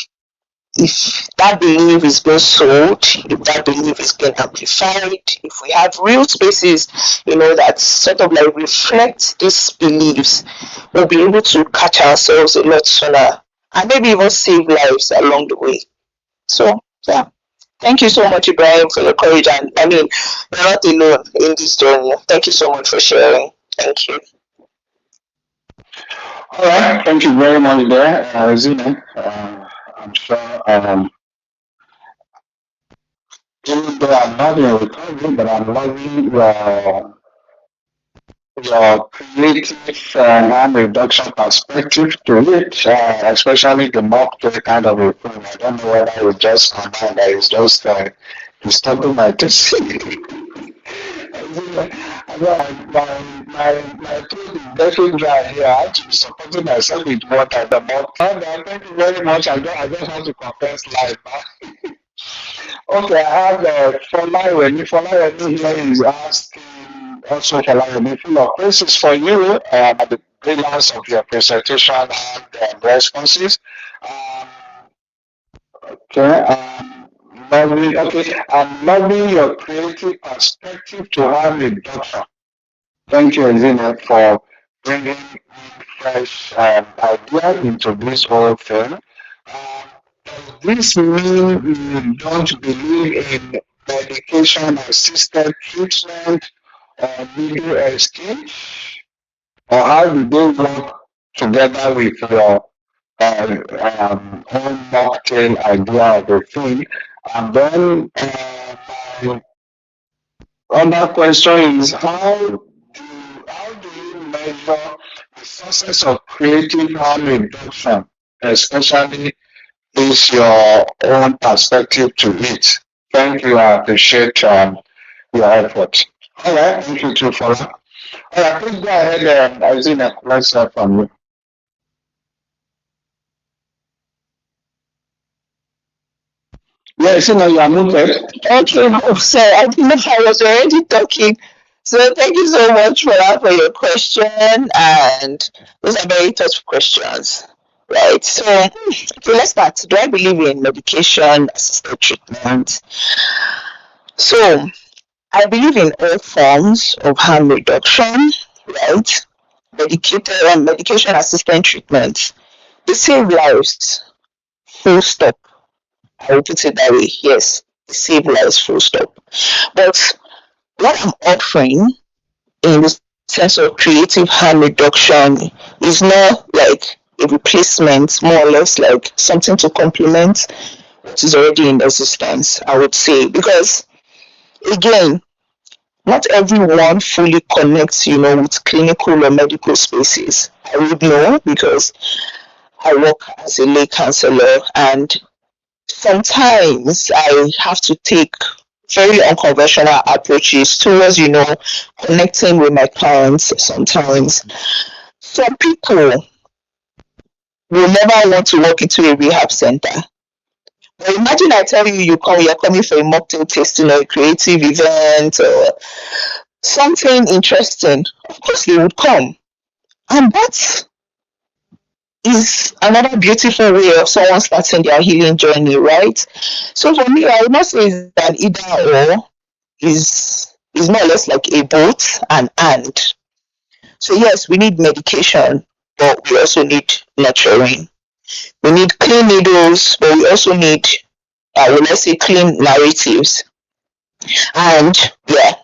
if that belief is being sold, if that belief is being amplified, if we have real spaces, that sort of like reflect these beliefs, we'll be able to catch ourselves a lot sooner and maybe even save lives along the way. So, yeah. Thank you so much, Ibrahim, for your courage. And I mean, you're not alone in this journey. Thank you so much for sharing. Thank you. All right, thank you very much there, Zina. I'm sure, even though I'm not in recovery, but I'm loving your creative harm reduction perspective to it, especially the mock play kind of a thing. I don't know whether it just combined that it's just stopping my test. My throat is getting dry here. I have to be supporting myself with water. The more thank you very much. I just have to confess live. Okay, I have Folayweni. Folayweni here is asking also Folayweni, full of praises for you at the brilliance of your presentation and responses. Um, okay, I'm loving your creative perspective to harm reduction. Thank you, Zina, for bringing fresh idea into this whole thing. Does this mean you don't believe in medication assisted treatment or middle exchange? Or how do they work together with your own mocktail idea of the thing? And then my other question is how do you measure the success of creative harm reduction, especially is your own perspective to it? Thank you. I appreciate your effort. All right. Thank you too for that. All right. Please go ahead, Azina. Let's start from you. Yeah, Azina, you are muted. Okay, so I didn't know I was already talking. So thank you so much for that, for your question, and those are very thoughtful questions, right? So okay, let's start. Do I believe in medication assisted treatment? So I believe in all forms of harm reduction, right? Medicated and medication assisted treatment. They save lives. Full stop. I will put it that way. Yes, they save lives. Full stop. But what I'm offering in the sense of creative harm reduction is not like a replacement, more or less like something to complement what is already in existence, I would say. Because again, not everyone fully connects, with clinical or medical spaces. I would know because I work as a lay counselor, and sometimes I have to take very unconventional approaches towards, connecting with my clients sometimes. Some people will never want to walk into a rehab center. But imagine I tell you you're coming for a mocktail tasting or a creative event or something interesting. Of course they would come. And that is another beautiful way of someone starting their healing journey, right? So for me, I would not say it's an either or, is more or less like a both and. So yes, we need medication, but we also need nurturing. We need clean needles, but we also need, well, let's say, clean narratives. And yeah,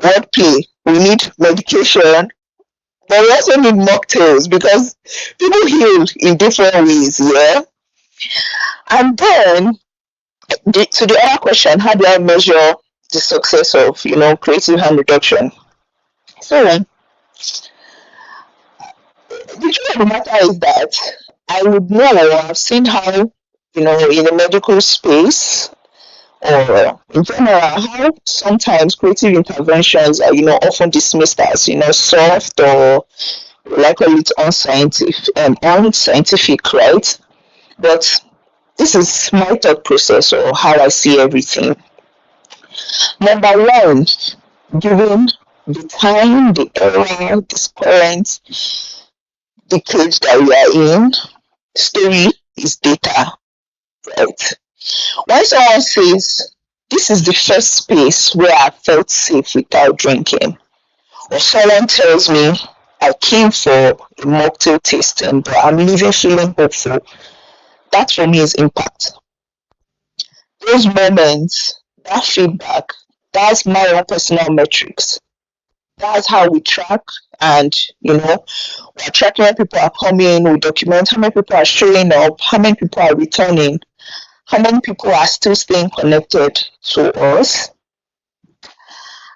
wordplay. We need medication, but we also need mocktails because people heal in different ways, yeah. And then to the other question, how do I measure the success of creative harm reduction? So the truth of the matter is that I would know, I've seen how, in the medical space or in general, how sometimes creative interventions are, often dismissed as, soft or like call it unscientific, right? But this is my thought process or how I see everything. Number one, given the time, the era, this current decade that we are in, story is data, right? When someone says, this is the first space where I felt safe without drinking, or someone tells me, I came for a mocktail tasting, but I'm leaving feeling hopeful, that for me is impact. Those moments, that feedback, that's my own personal metrics. That's how we track, and we're tracking when people are coming, we document how many people are showing up, how many people are returning, how many people are still staying connected to us.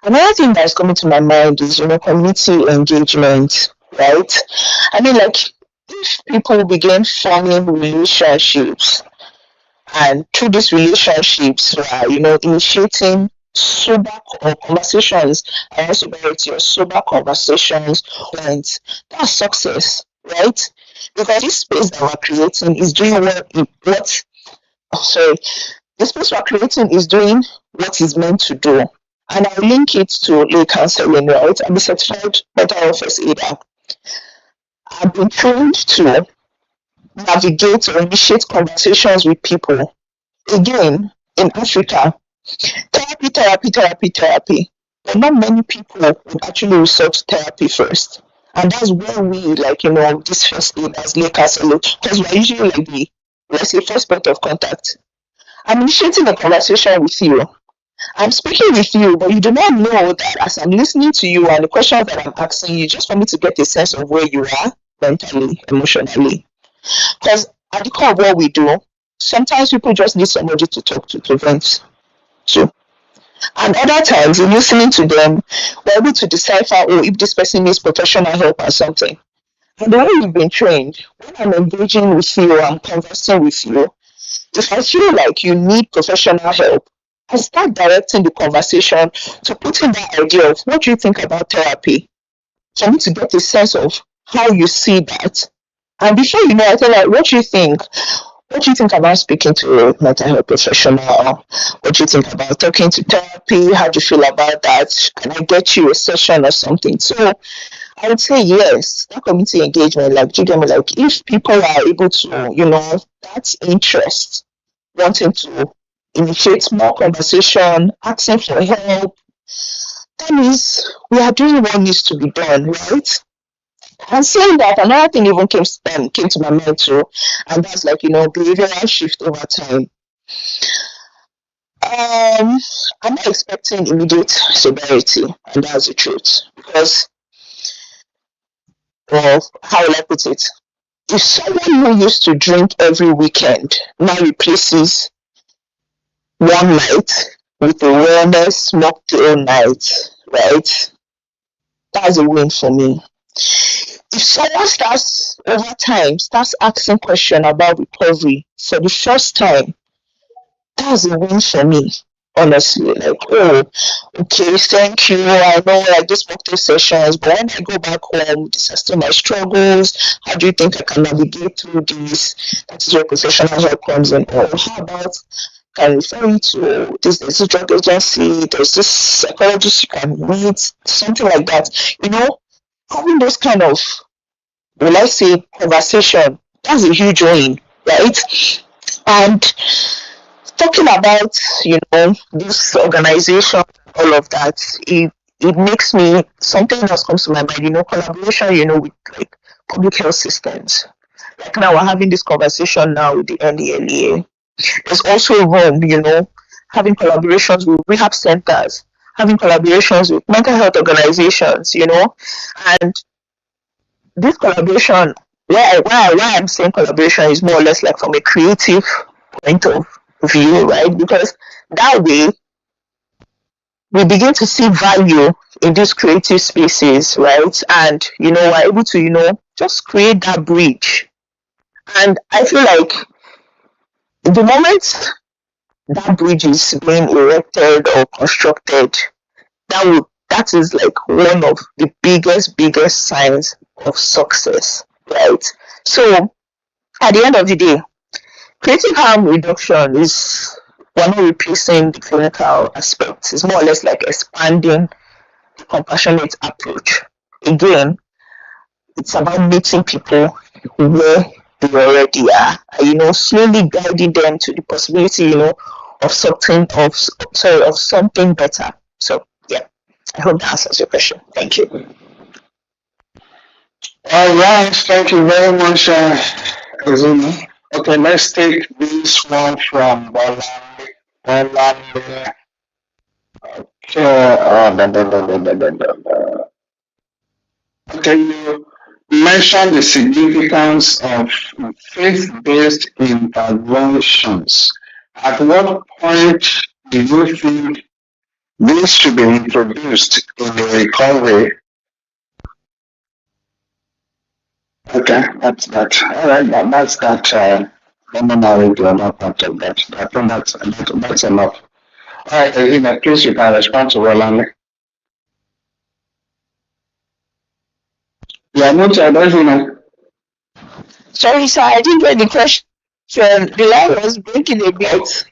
Another thing that's coming to my mind is, community engagement, right? I mean, like, if people begin forming relationships, and through these relationships, initiating sober conversations, and sobriety or sober conversations, and that's success, right? Because this space that we're creating is doing the space we're creating is doing what it's meant to do. And I link it to lay counseling, right? I'm a certified mental health first aider. I've been trained to navigate or initiate conversations with people. Again, in Africa, therapy. But not many people would actually resort to therapy first. And that's where we, this first aid as lay counseling, because we're usually like the, let's say, first point of contact. I'm initiating a conversation with you. I'm speaking with you, but you do not know that as I'm listening to you and the questions that I'm asking you, just for me to get a sense of where you are mentally, emotionally. Because at the core of what we do, sometimes people just need somebody to talk to vent to. And other times, in listening to them, we're able to decipher, if this person needs professional help or something. And the way you've been trained, when I'm engaging with you, I'm conversing with you, if I feel like you need professional help, I start directing the conversation to put in that idea of what do you think about therapy, for me to get a sense of how you see that. And before you know, I tell like, what do you think? What do you think about speaking to a mental health professional? What do you think about talking to therapy? How do you feel about that? Can I get you a session or something? So I would say yes, that community engagement, like, do you get me? Like, if people are able to, that's interest, wanting to initiate more conversation, asking for help, that means we are doing what needs to be done, right? And saying that, another thing even came to my mind too, and that's like, behavioral shift over time. I'm not expecting immediate sobriety, and that's the truth. Because, well, how will I put it? If someone who used to drink every weekend now replaces one night with a wellness mocktail night, right? That's a win for me. If someone starts over time starts asking questions about recovery for the first time, that's a win for me. Honestly, like, oh, okay, thank you. I know like this mocktail sessions, but when I go back home, these are still my struggles. How do you think I can navigate through this? That is where professional help comes in. Oh, how about can refer you to this drug agency, there's this psychologist you can meet, something like that. You know, having those kind of, will I say, conversation, that's a huge win, right? And talking about, this organization, all of that, it makes me, something else comes to my mind, collaboration, with like public health systems. Like now we're having this conversation now with the NDLEA. There's also room, having collaborations with rehab centers, having collaborations with mental health organizations, and this collaboration, why I'm saying collaboration is more or less like from a creative point of view, right? Because that way we begin to see value in these creative spaces, right? And we're able to, just create that bridge. And I feel like the moment that bridge is being erected or constructed, that is like one of the biggest signs of success, right? So at the end of the day, creative harm reduction is, we're not replacing the clinical aspects. It's more or less like expanding the compassionate approach. Again, it's about meeting people where they already are, slowly guiding them to the possibility, of something better. So yeah, I hope that answers your question. Thank you. All right, thank you very much, Azuma. Okay, let's take this one from Bolamide. Bolamide. Okay, okay, you mentioned the significance of faith-based interventions. At what point do you think this should be introduced in the recovery? Okay, that's that. All right, that's that. Let me narrate the other part of that. I think that's enough. All right, Azina, please you can respond to Rolanda. Yeah, no, Azina. Sorry, sir, I didn't get the question. The line was breaking a bit.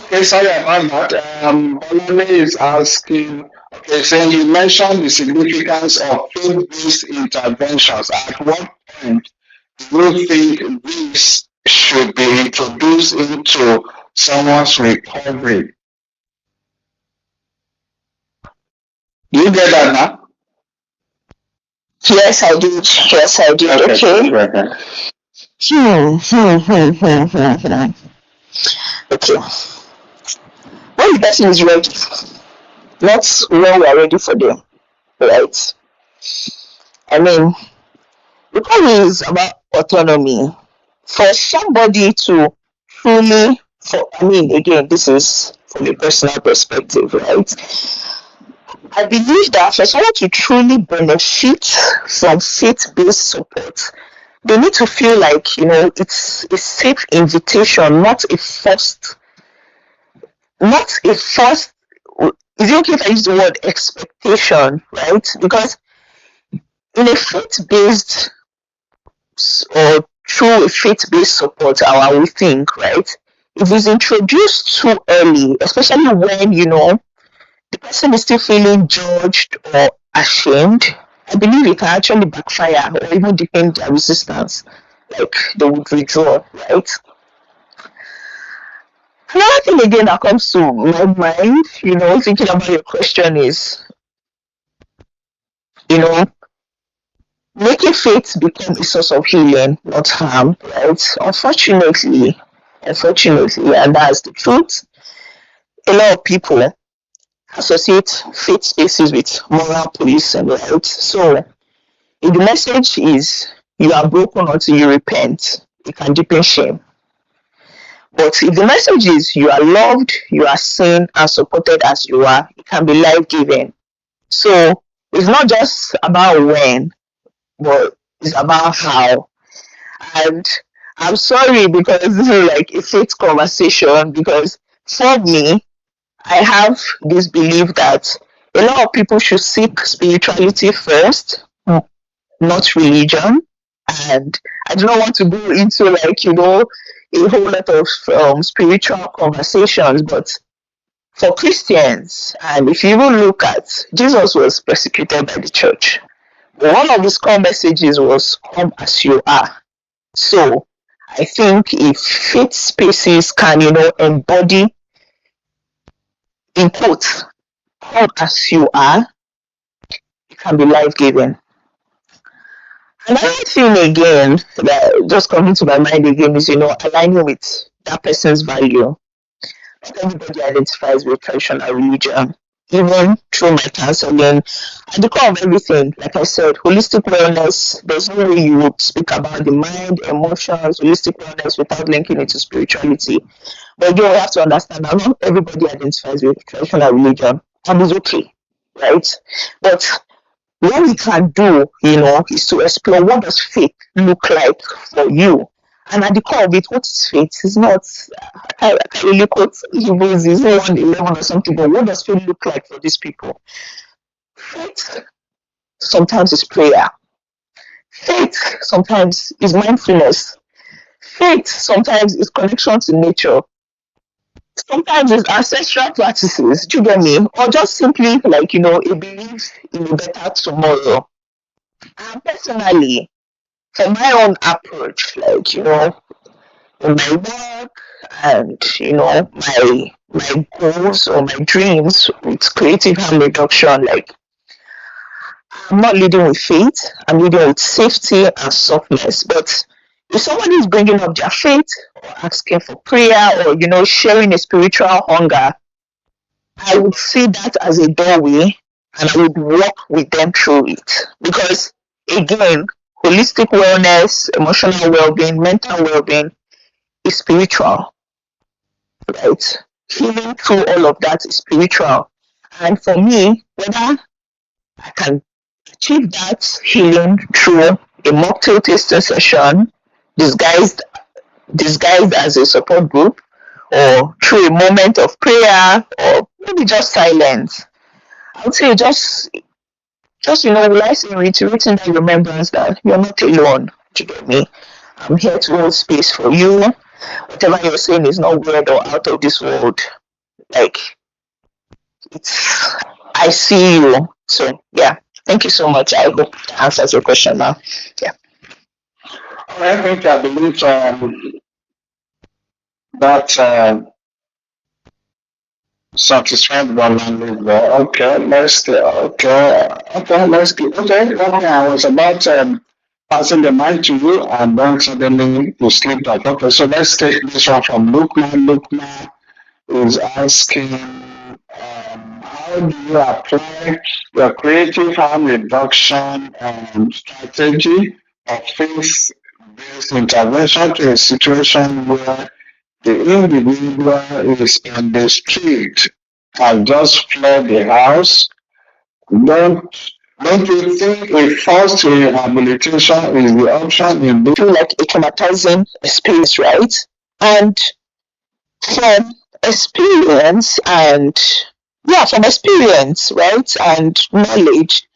Okay, sorry about that. Bolame is asking, okay, saying you mentioned the significance of faith-based interventions. At what point do you think this should be introduced into someone's recovery? You get that now? Yes, I did. Yes, I did. Okay. Okay. When the person is ready, not when we are ready for them, right? I mean, recovery is about autonomy. For somebody to truly, again, this is from a personal perspective, right? I believe that for someone to truly benefit from faith-based support, they need to feel like, it's a safe invitation, not a forced, is it okay if I use the word expectation, right? Because in a faith-based or through a faith-based support, we think, right? If it's introduced too early, especially when, the person is still feeling judged or ashamed, I believe it can actually backfire or even deepen their resistance. Like they would withdraw, right? Another thing again that comes to my mind, thinking about your question is, making faith become a source of healing, not harm, right? Unfortunately, and that's the truth, a lot of people associate faith spaces with moral policing, right? So if the message is you are broken until you repent, it can deepen shame. But if the message is you are loved, you are seen and supported as you are, it can be life-giving. So it's not just about when, but it's about how. And I'm sorry because this is like a faith conversation, because for me, I have this belief that a lot of people should seek spirituality first, not religion. And I do not want to go into like, a whole lot of spiritual conversations, but for Christians, and if you even look at, Jesus was persecuted by the church. But one of his core messages was, come as you are. So I think if faith spaces can, embody, in quotes, come as you are, it can be life giving. Another thing again that just coming to my mind again is, aligning with that person's value. Not everybody identifies with traditional religion. Even through my counseling, at the core of everything, like I said, holistic wellness, there's no way you would speak about the mind, emotions, holistic wellness without linking it to spirituality. But again, we have to understand that not everybody identifies with traditional religion, and it's okay, right? But what we can do, is to explore what does faith look like for you. And at the core of it, what is faith? It's not, I can't really quote Hebrews, it's 1:11 or something, but what does faith look like for these people? Faith sometimes is prayer. Faith sometimes is mindfulness. Faith sometimes is connection to nature. Sometimes it's ancestral practices, do you get me? Or just simply like, a belief in a better tomorrow. And personally, for my own approach, like, in my work and, my goals or my dreams with creative harm reduction, like, I'm not leading with faith, I'm leading with safety and softness. But if somebody is bringing up their faith or asking for prayer or, sharing a spiritual hunger, I would see that as a doorway and I would walk with them through it. Because again, holistic wellness, emotional well-being, mental well-being is spiritual, right? Healing through all of that is spiritual. And for me, whether I can achieve that healing through a mocktail tasting session, disguised disguised as a support group, or through a moment of prayer, or maybe just silence. I would say will I say reiterating that remembrance that you're not alone. Do you get me? I'm here to hold space for you. Whatever you're saying is not weird or out of this world. Like, I see you. So yeah, thank you so much. I hope that answers your question now. Yeah. I believe that satisfied one landed there. Okay, let's let's get okay. I was about passing the mic to you, and then suddenly you slipped out. Okay, so let's take this one from Lukman. Lukman is asking, how do you apply your creative harm reduction strategy of faith-based intervention to a situation where the individual is in the street and just fled the house? Don't don't you think a forced rehabilitation is the option in this? Feel like a traumatizing experience, right? And from experience and from experience, right, and knowledge,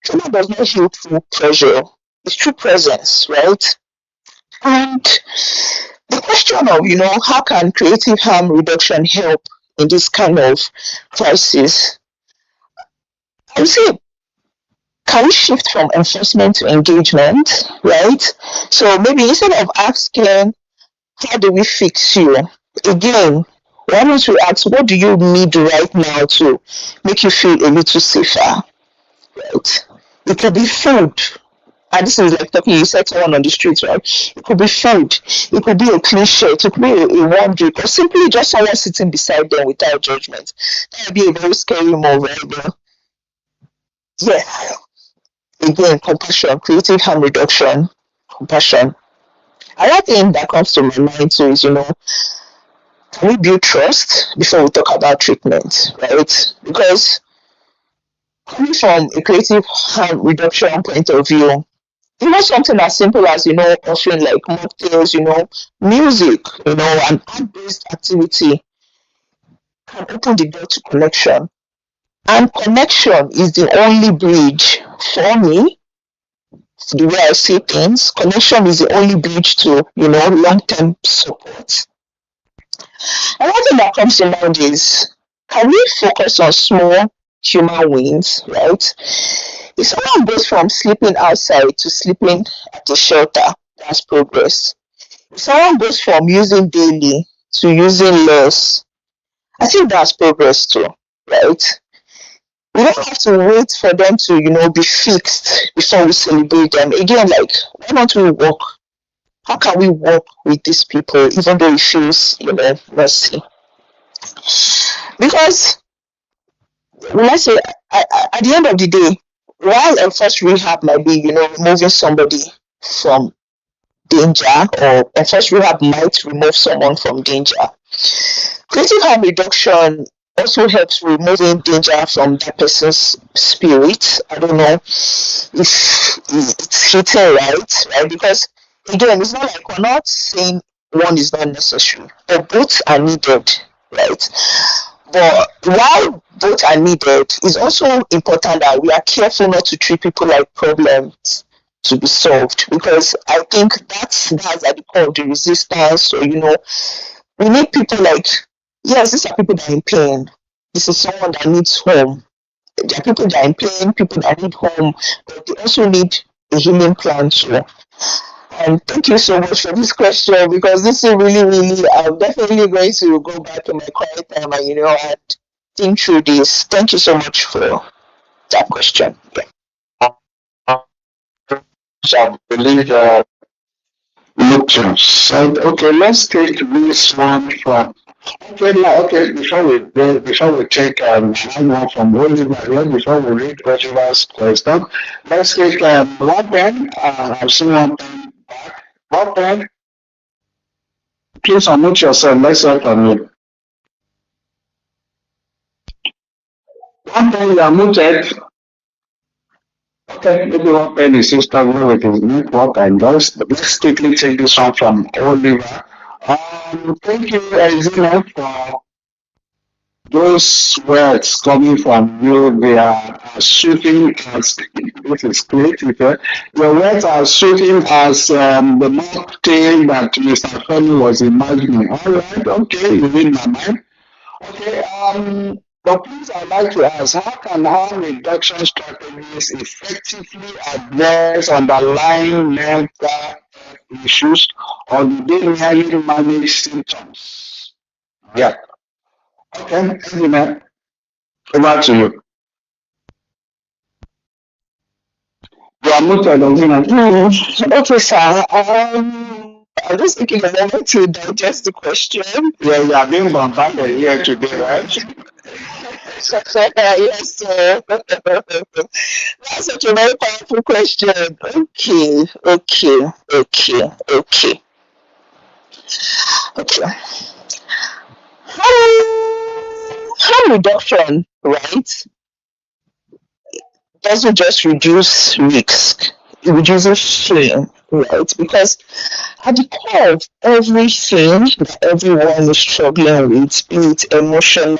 trauma does not heal through pressure. It's through presence, right? And the question of, how can creative harm reduction help in this kind of crisis? I would say, can we shift from enforcement to engagement, right? So maybe instead of asking, how do we fix you? Again, why don't we ask, what do you need right now to make you feel a little safer, right? It could be food. And this is like talking, you said someone on the street, right? It could be food, it could be a clean shirt, it could be a warm drink, or simply just someone sitting beside them without judgment. That would be a very scary move, right? But yeah, again, compassion, creative harm reduction, compassion. Another thing that comes to my mind too is, can we build trust before we talk about treatment, right? Because coming from a creative harm reduction point of view, even something as simple as, offering like mocktails, music, an art-based activity can open the door to connection. And connection is the only bridge for me, the way I see things. Connection is the only bridge to, long-term support. And one thing that comes to mind is, can we focus on small human wins, right? If someone goes from sleeping outside to sleeping at a shelter, that's progress. If someone goes from using daily to using less, I think that's progress too, right? We don't have to wait for them to, be fixed before we celebrate them. Again, like, why don't we work? How can we work with these people even though it feels, messy? Because let's say at the end of the day, while enforced rehab might be, removing somebody from danger, or enforced rehab might remove someone from danger, creative harm reduction also helps removing danger from that person's spirit. I don't know if it's hitting right? Because again, it's not like we're not saying one is not necessary, but both are needed, right? But while both are needed, it's also important that we are careful not to treat people like problems to be solved, because I think that's at the core of the resistance. So, we need people like, yes, these are people that are in pain. This is someone that needs home. There are people that are in pain, people that need home, but they also need a healing plan too. And thank you so much for this question, because this is really, really, I'm definitely going to go back in my quiet time and, and think through this. Thank you so much for that question. Yeah. So I believe Lucas. Okay, let's take this one from. Okay, now, okay. Before we take one from Oliver here, before we read Oliver's question, let's take one pen. I've seen one pen back. One pen. Please unmute yourself. Let's start on you. One pen, you are muted. Okay, maybe one pen is still struggling with his network, and let's quickly take this one from Oliver. Thank you, Zina, for those words coming from you. They are shooting as this is creative. Your words are shooting as the mock thing that Mr. Femi was imagining. All right, okay, you read my mind. Okay, but please, I'd like to ask, how can harm reduction strategies effectively address underlying mental health issues, or do they merely manage symptoms? Yeah. Okay, Zina, over to you. You are muted, Zina. Okay, sir. I'm just taking a moment to digest the question. Yeah, you are being bombarded here today, right? Yes, sir. That's such a very powerful question. Okay. Harm reduction, right, doesn't just reduce risk, it reduces shame, right? Because at the core of everything that everyone is struggling with, be it emotional,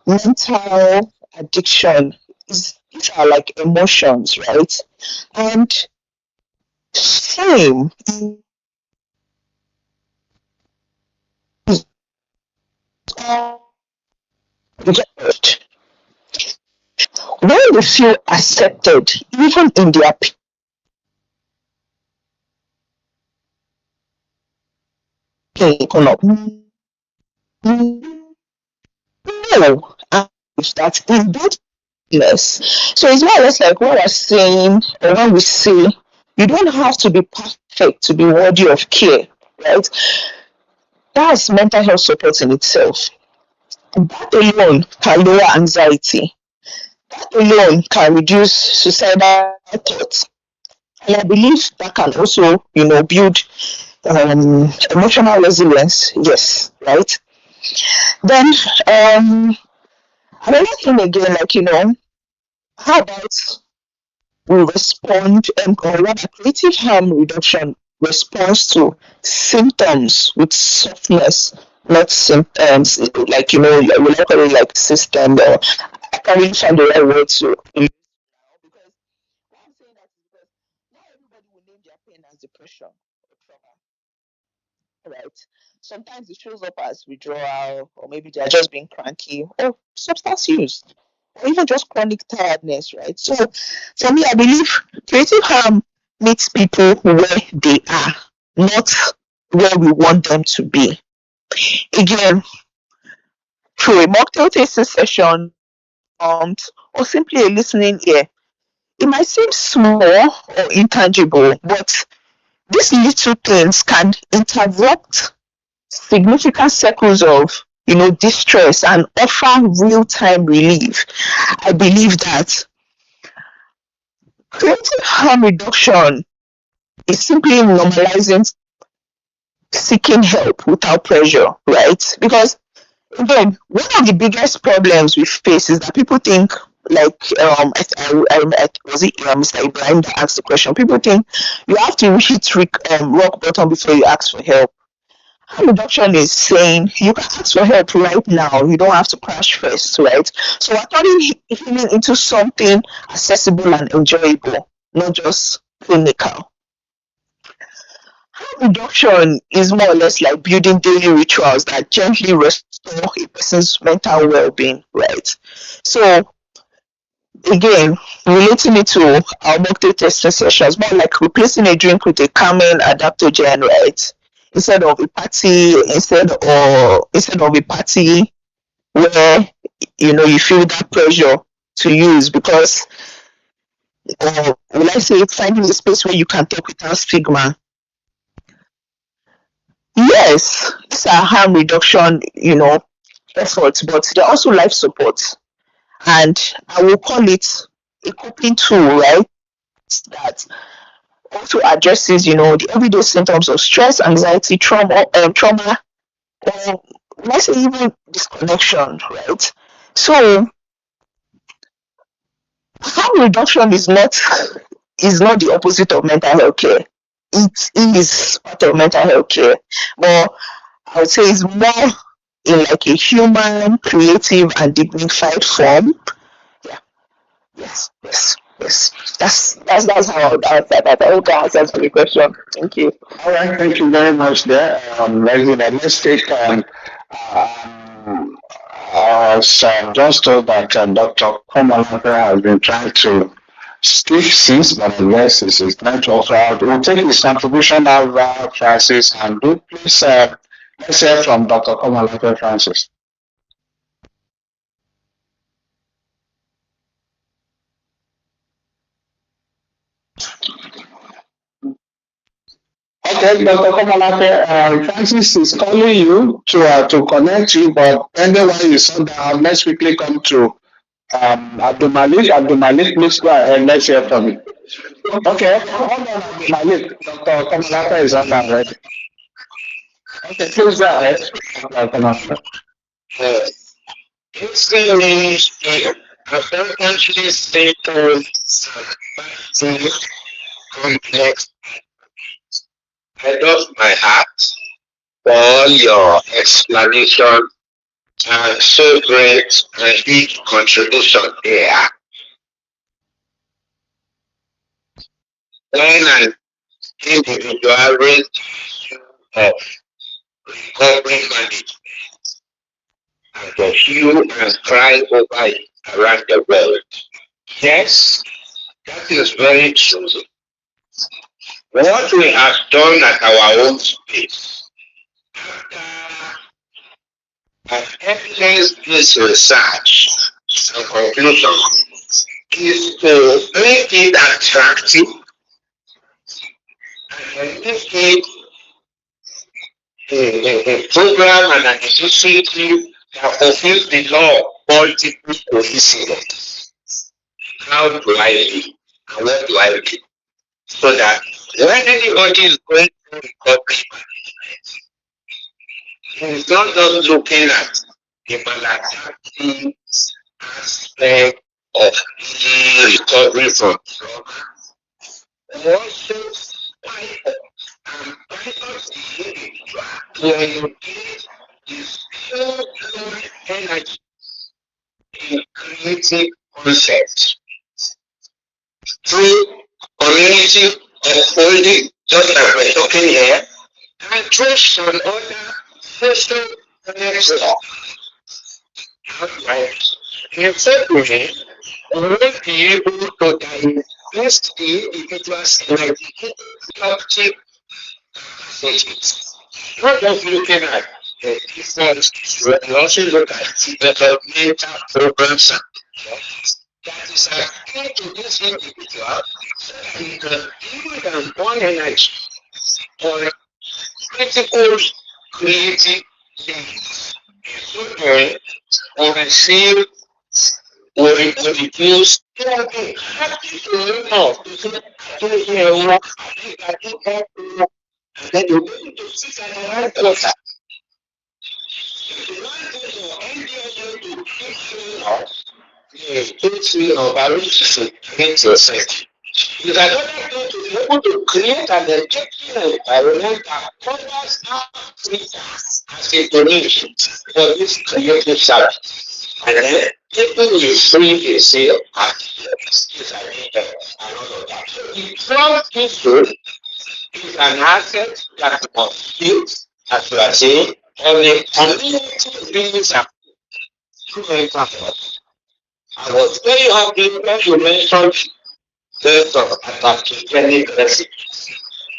mental addiction, these are like emotions, right? And shame is judged. When they feel accepted, even in their pain, no, that is goodness. So it's more or less like what we're saying, or when we say, you don't have to be perfect to be worthy of care, right? That's mental health support in itself. That alone can lower anxiety. That alone can reduce suicidal thoughts. And I believe that can also, build emotional resilience. Yes, right. Then Another thing again, how about we respond or rather creative harm reduction responds to symptoms with softness, not symptoms we not call it like system or I can't really find the right word to use now because why I'm saying that is because not everybody will name their pain as depression or trauma, right? Sometimes it shows up as withdrawal, or maybe they're just being cranky, or substance use, or even just chronic tiredness, right? So, for me, I believe creative harm meets people where they are, not where we want them to be. Again, through a mocktail tasting session, or simply a listening ear, it might seem small or intangible, but these little things can interrupt significant circles of distress and offer real-time relief. I believe that creative harm reduction is simply normalizing seeking help without pressure, right? Because again, one of the biggest problems we face is that people think was it Mr. Ibrahim that asked the question. People think you have to hit rock bottom before you ask for help. Harm reduction is saying you can ask for help right now. You don't have to crash first, right? So we're turning healing into something accessible and enjoyable, not just clinical. Harm reduction is more or less like building daily rituals that gently restore a person's mental well-being, right? So again, relating it to our mocktail testing sessions, more like replacing a drink with a calming adaptogen, right? Instead of a party where you feel that pressure to use because or will I say finding a space where you can talk without stigma. Yes, these are harm reduction, efforts, but they're also life support. And I will call it a coping tool, right? That also addresses, the everyday symptoms of stress, anxiety, trauma, or let's say even disconnection, right? So harm reduction is not the opposite of mental health care. It is part of mental health care, but I would say it's more in like a human, creative, and dignified form. Yeah. Yes. Yes. Yes. That's how I would answer that. I hope that answers the question. Thank you. All right, thank you very much there. Let's take just told that Dr. Komalaka has been trying to speak since, but I guess he's trying to offer out. We'll take his contribution now, Francis, and do please let's hear from Dr. Komalaka, Francis. Okay, Dr. Komalake, Francis is calling you to connect you, but pending while you send down, let's quickly come to Abdul Malik. Abdul Malik, please go ahead. Let's hear from you. Okay, hold on, Abdul Malik. Dr. Komalake is on now, right? Okay, please go ahead. Dr. Komalake. It's really unconsciously simple, complex. I love my heart for all your explanation and so great and big contribution there. When an individual raised the issue of recovery management and the hue and cry over it around the world. Yes, that is very true. What we have done at our own space, an evidence-based research and conclusion, is to make it attractive and make it a program and an initiative that fulfills the law of multiple coincidence. How do I live? And what do I do? So that when anybody is going through recovery management, he's not just looking at the maladaptive aspect of recovery from trauma. Also, pilot and pilot the individual to engage his pure energy in creative concepts through community upholding, just like we're talking here, and through some other social network. Right. In fact, we won't be able to divest the individual's energy productive stages. Not just looking at the different, we also look at developmental programs and that is akin to this individual so that he can build and burn energy for critical creative needs. So doing, we receive, we reduce, happy to know, to hear what I think that and then you're going to sit at the right quarter. If you want to go to NDO to keep showing up, the history of our relationship against yourself. You are not going to be able to create an objective environment that covers Africa as a donation for this creative service. And then people will free the sale is and all of that. So the trust issue is an asset that must build, as you are saying, on a community business and I was very happy when you mentioned the adaptogenic recipes.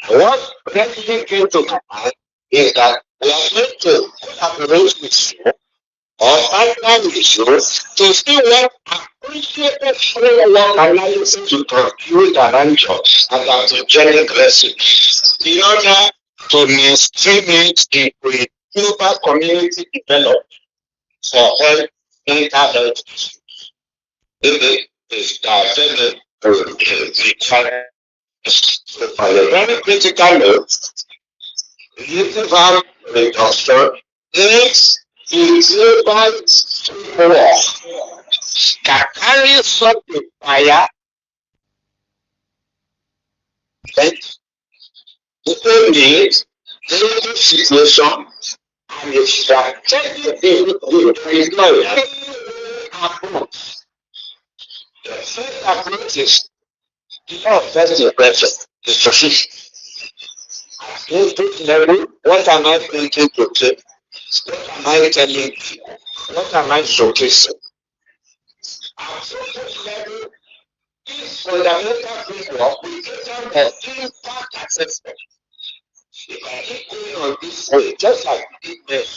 What recipe came to my mind is that we are going to collaborate with you or partner with you to see what appreciated framework analysis you can build around your adaptogenic recipes in order to mainstream it into a global community development for health, mental health issues. Is that require on a very critical note, uniform reduction is a global war that carries such a fire that people need global situation and a strategic deployment approach. The first approach is not first impression, the strategic. In this level, what am I thinking to do? What am I telling you? What am I showcasing? At this level, this fundamental framework will get on the impact assessment. If I keep going on this way, just like we did this,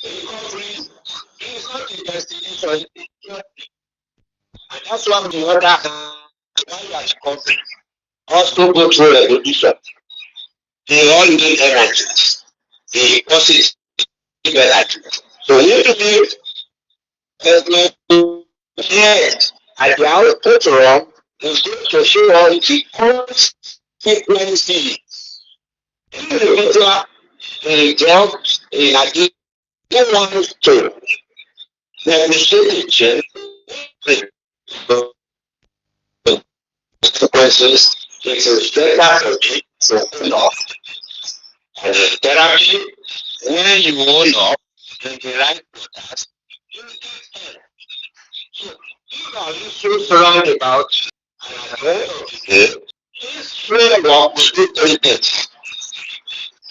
recovery is not the destination, it's not. And that's why on the other hand, why you are recovering, also go through revolution. They all need energy. The positive energy. So we believe there's no yet at the output wrong is going to show us the consequences. Individual in jobs in addition wants to negotiate the change the consequences. It is better for me to own up. And in therapy, when you own up in the right process, you get help. So these are issues roundabout. And at the end of the day, this framework will be treated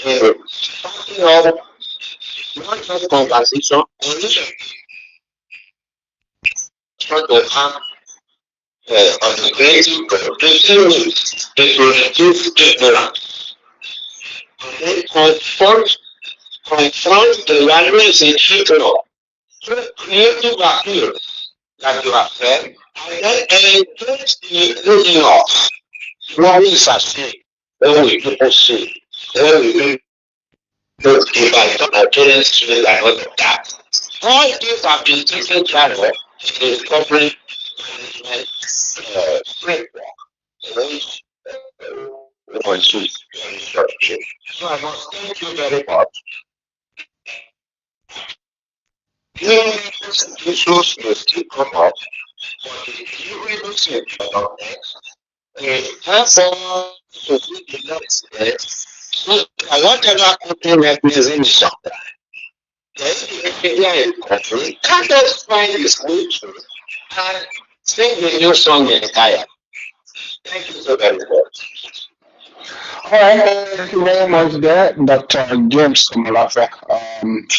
in starting up not just conversation, only try to have on the creative productivity, it will reduce ignorance. And then confront the values in future. So creative appeal that you have said, and then engage in building up. What is a say? When we people say, when we do if I thought my parents feel like all of that. All these have been taken care of in the corporate management framework. Which consists very structured. So I must thank you very much. You issues will still come up, but the delivery looks important. Therefore, to put the next step, so whatever open mechanism is applied, the media is country can't just find its way through and sing the new song entirely. Thank you so very much. All right, thank you very much there, Dr. James Malafa,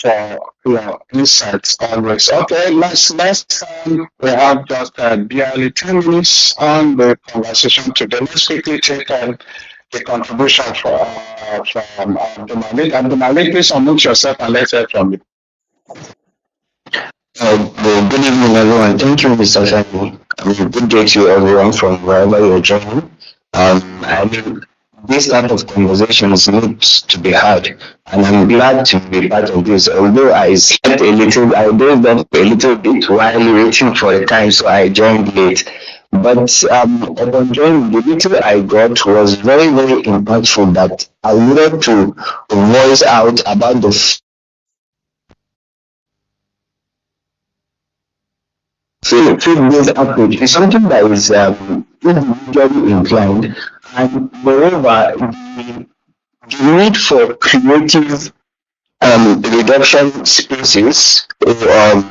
for your insights always. Okay, next we have just barely 10 minutes on the conversation today. Let's quickly take the contribution from Abdulmalik. Please unmute yourself and let's hear from you. Well, good evening, everyone. Thank you, Mr. Shani. Good day to everyone from wherever you're joining. I mean, this type of conversations needs to be had, and I'm glad to be part of this. Although I slept a little, I dozed off a little bit while waiting for the time, so I joined late. But upon joining, the little I got was very, very impactful that I wanted to voice out about the field-based approach is something that is individually inclined, and moreover, the need for creative reduction spaces, the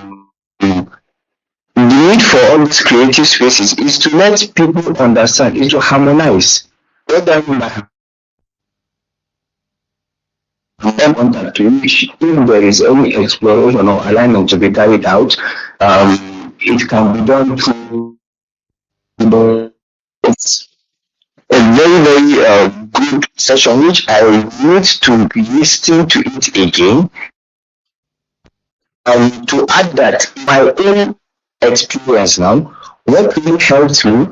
need for all these creative spaces is to let people understand, is to harmonize. What that mean by contact to which if there is any exploration or alignment to be carried out, it can be done through it's a very, very good session which I need to listen to it again. To add that my own experience now, what really helps me,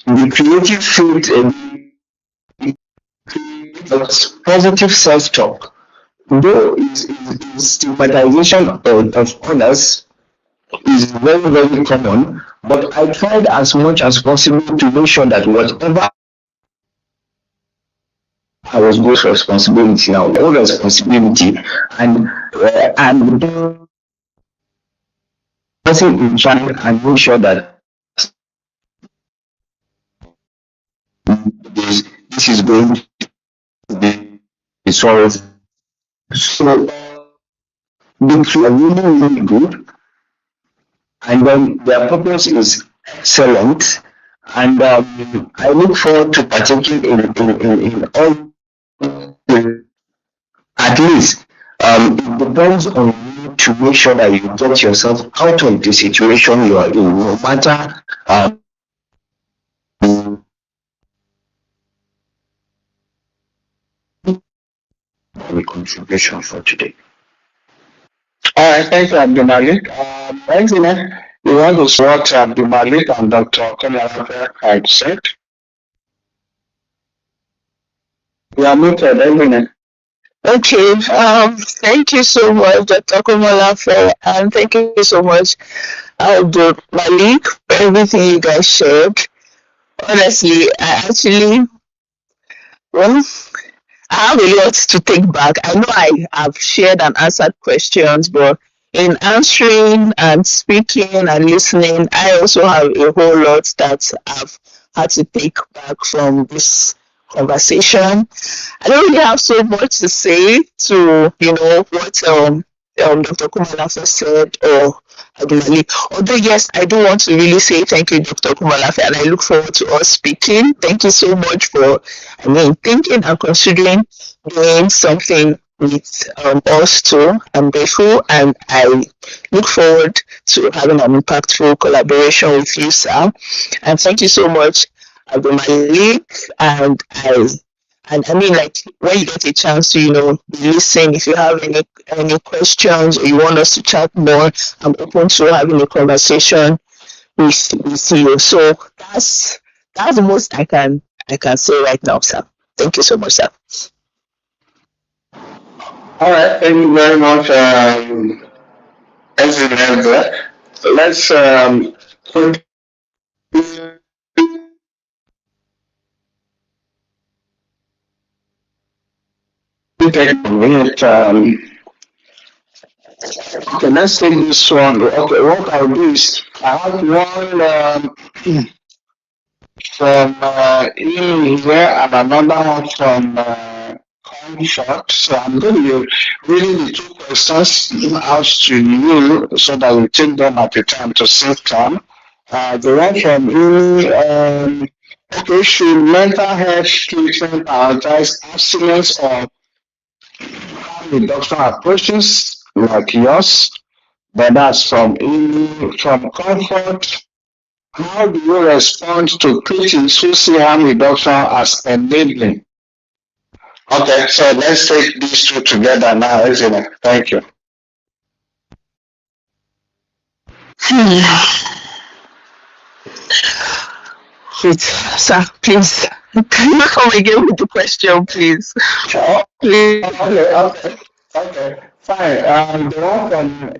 the creative field positive self-talk. Though stigmatization of others is very, very common, but I tried as much as possible to make sure that whatever I was good responsibility now, all responsibility, and the person in charge and make sure that this is going to be solved. So the two are really, really good, and then their purpose is excellent. And I look forward to partaking in all at least it depends on you to make sure that you get yourself out of the situation you are in, no matter the contribution for today. All right, thank you, Abdulmalik. Excellent. You want to see what Abdulmalik and Dr. Komalafe had said? You are muted, excellent. Okay, thank you so much, Dr. Komalafe, and thank you so much, Malik, for everything you guys shared. Honestly, well, I have a lot to take back. I know I have shared and answered questions, but in answering and speaking and listening, I also have a whole lot that I've had to take back from this conversation. I don't really have so much to say to, what Dr. Kumalafe said or Adumali. Although, yes, I do want to really say thank you, Dr. Kumalafe, and I look forward to us speaking. Thank you so much for, thinking and considering doing something with us too. I'm grateful, and I look forward to having an impactful collaboration with you, sir. And thank you so much, Abdulmalik, and I mean, like, when you get a chance to, listen, if you have any questions or you want us to chat more, I'm open to having a conversation with you. So that's the most I can say right now, sir. Thank you so much, sir. All right, thank you very much, excellent. Let's take a minute. Okay, let's take this one. Okay, what I'll do is I have one from in here and another one from Comfort. So I'm going to be reading the two questions out to you so that we take them at a time to save time. The one from you, okay, should mental health treatment prioritize abstinence or harm reduction approaches like yours? But that's from from Comfort. How do you respond to critics who see harm reduction as enabling? Okay, so let's take these two together now, isn't it? Thank you. Wait, sir, please. Can you come again with the question, please? Oh, Please. okay, fine. The one from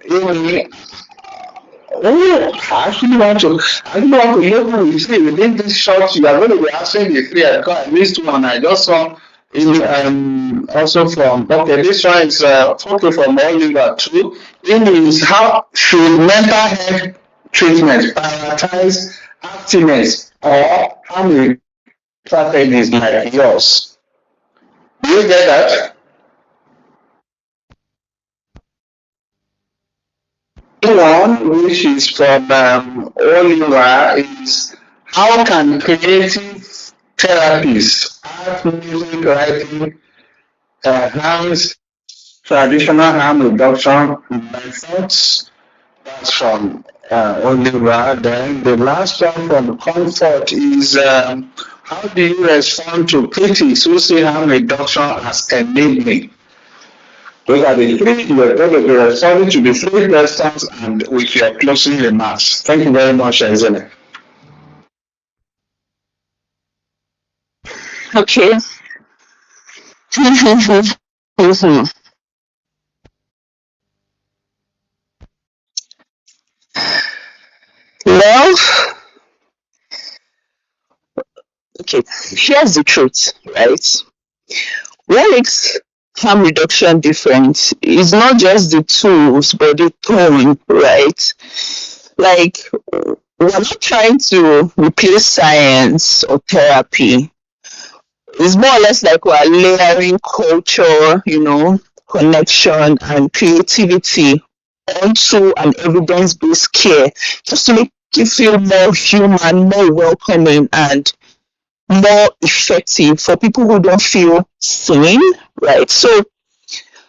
Amy, I actually want to know who you see within this short. You are going to be answering the three. I got at least one. I just saw in also from okay. This one is photo from Oliver too. It is how should mental health treatment prioritize abstinence or harm strategies like yours? Do you get that? One which is from Oliver is how can creative therapies, art, music, writing, enhance traditional harm reduction methods? That's from Oliver. Then the last one from Comfort is how do you respond to critics who see harm reduction as enabling? Those are the three you're going to be responding to the three questions and with your closing remarks. Thank you very much, Ezene. Okay. Mhm. Well, okay, here's the truth, right? What makes harm reduction different is not just the tools, but the tone, right? Like, we're not trying to replace science or therapy. It's more or less like we're layering culture, connection and creativity onto an evidence-based care just to make you feel more human, more welcoming, and more effective for people who don't feel seen, right? So,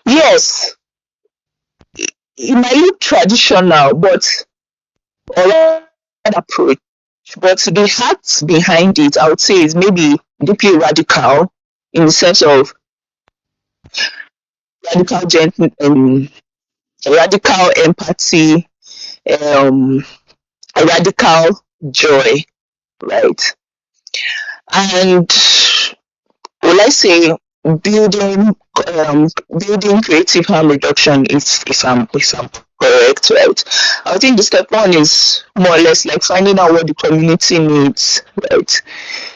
yes, it might look traditional, but or an approach, but the heart behind it, I would say, is maybe deeply radical in the sense of radical radical empathy, um, radical joy, right? And will I say building building creative harm reduction is if I'm correct, right? I think the step one is more or less like finding out what the community needs, right?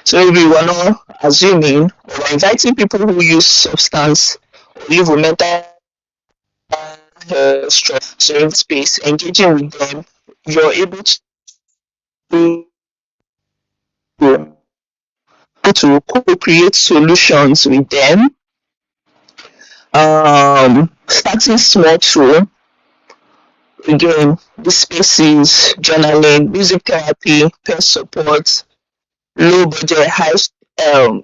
So maybe we're not assuming or inviting people who use substance or live with mental stress. So in space, engaging with them, you're able to co-create solutions with them. Starting small too. Again, this spaces, journaling, music therapy, peer support, low budget, um,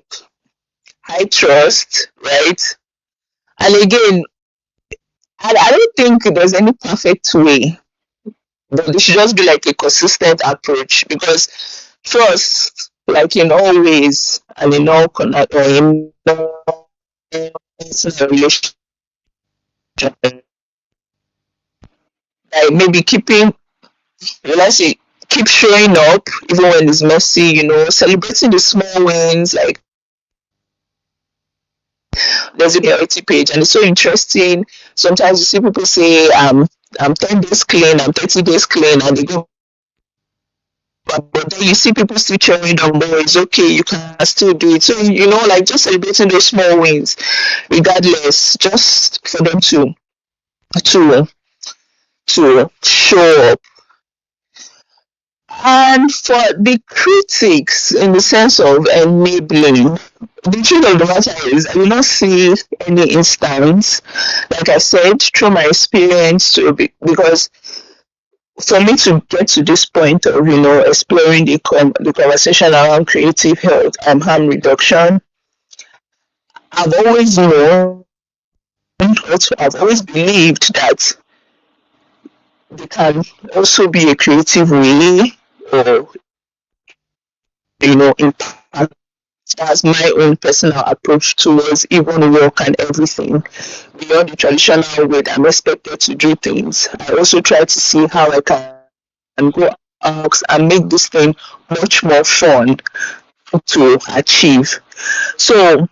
high trust, right? And again, I don't think there's any perfect way, but it should just be like a consistent approach because trust, like in all ways and in all connect or in all relationship, like maybe keeping, let's say, keep showing up even when it's messy, celebrating the small wins. Like there's a priority page and it's so interesting. Sometimes you see people say, I'm 10 days clean, I'm 30 days clean, and they go, but then you see people still cheering on more. It's okay, you can still do it. So, like just celebrating those small wins, regardless, just for them to to show up. And for the critics, in the sense of enabling, the truth of the matter is, I do not see any instance, like I said, through my experience, because for me to get to this point of, exploring the conversation around creative health and harm reduction, I've always known, I've always believed that they can also be a creative way, or, impact. That's my own personal approach towards even work and everything. Beyond the traditional way that I'm expected to do things, I also try to see how I can go out and make this thing much more fun to achieve. So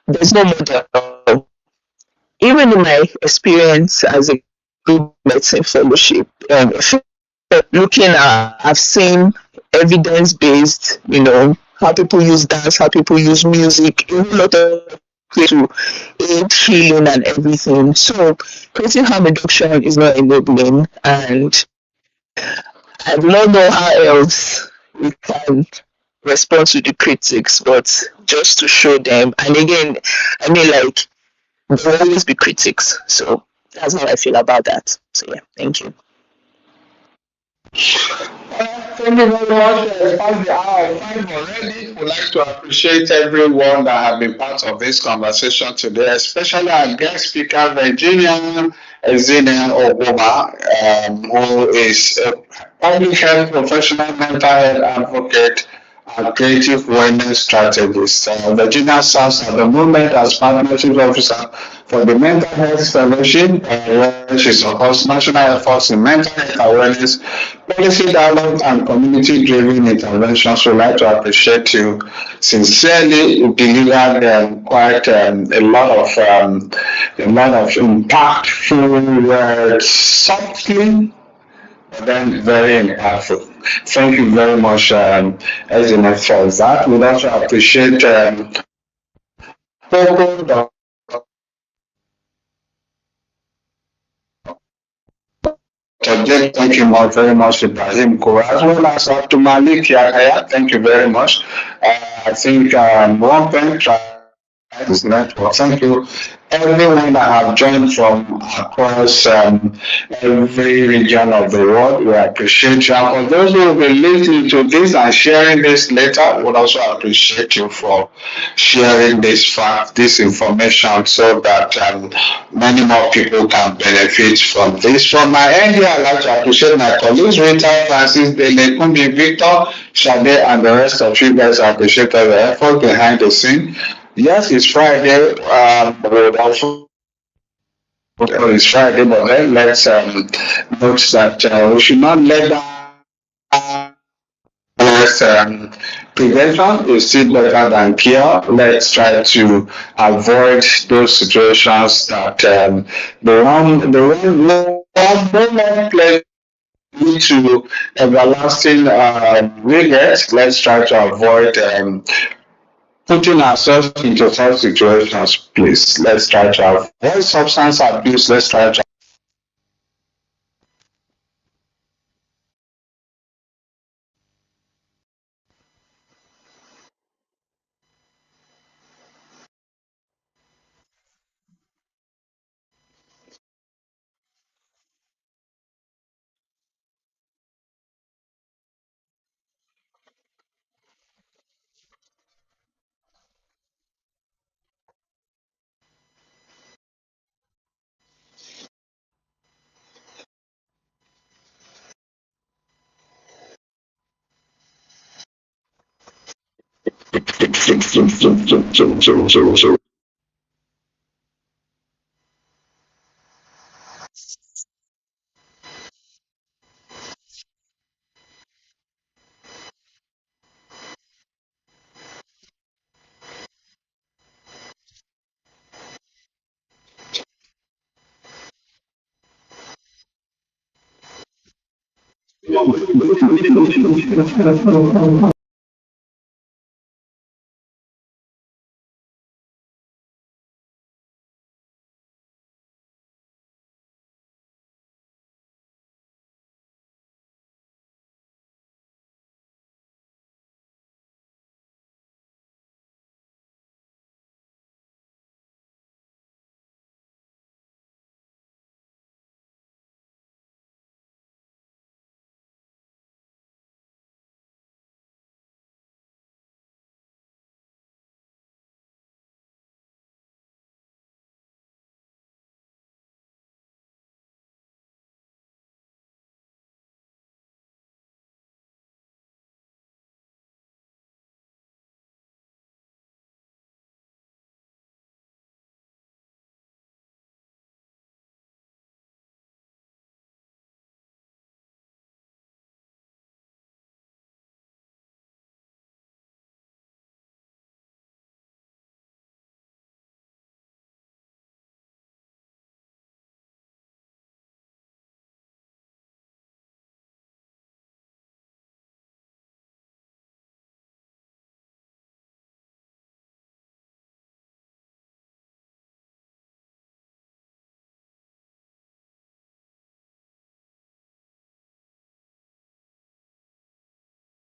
there's no model. Even in my experience as a group medicine fellowship, looking at, I've seen evidence based, how people use dance, how people use music, a whole lot of ways to aid healing and everything. So creating harm reduction is not enabling, and I do not know how else we can respond to the critics, but just to show them. And again, I mean, like, there will always be critics. So that's how I feel about that. So yeah, thank you. Thank you very much. It's past the hour of 5 already. We'd like to appreciate everyone that have been part of this conversation today, especially our guest speaker, Virginia Ezine Oboma, who is a public health professional, mental health advocate, and creative wellness strategist. Virginia serves at the moment as partnership officer for the Mental Health Fellowship, where she supports national efforts in mental health awareness, policy dialogue, and community-driven interventions. We'd like to appreciate you sincerely. You delivered quite a lot of impactful words, softly, but then very impactful. Thank you very much, Ezine, for that. We'd also appreciate Poco, thank you very much, Ibrahim Kura, as well as Dr. Malik Yahya. Thank you very much. I think one thing, this network. Thank you, everyone that have joined from across every region of the world. We appreciate you. And for those who will be listening to this and sharing this later, we would also appreciate you for sharing this fact, this information, so that many more people can benefit from this. From my end here, I'd like to appreciate my colleagues, Rita, Francis, Dele, Kumbi, Victor, Shade, and the rest of you guys. I appreciate the effort behind the scene. Yes, it's Friday. We'll also it's Friday, but then let's note that we should not let down. Prevention is still better than cure. Let's try to avoid those situations that the wrong place to everlasting regret. Let's try to avoid putting ourselves into such situations, please. Let's try to avoid substance abuse. Let's try to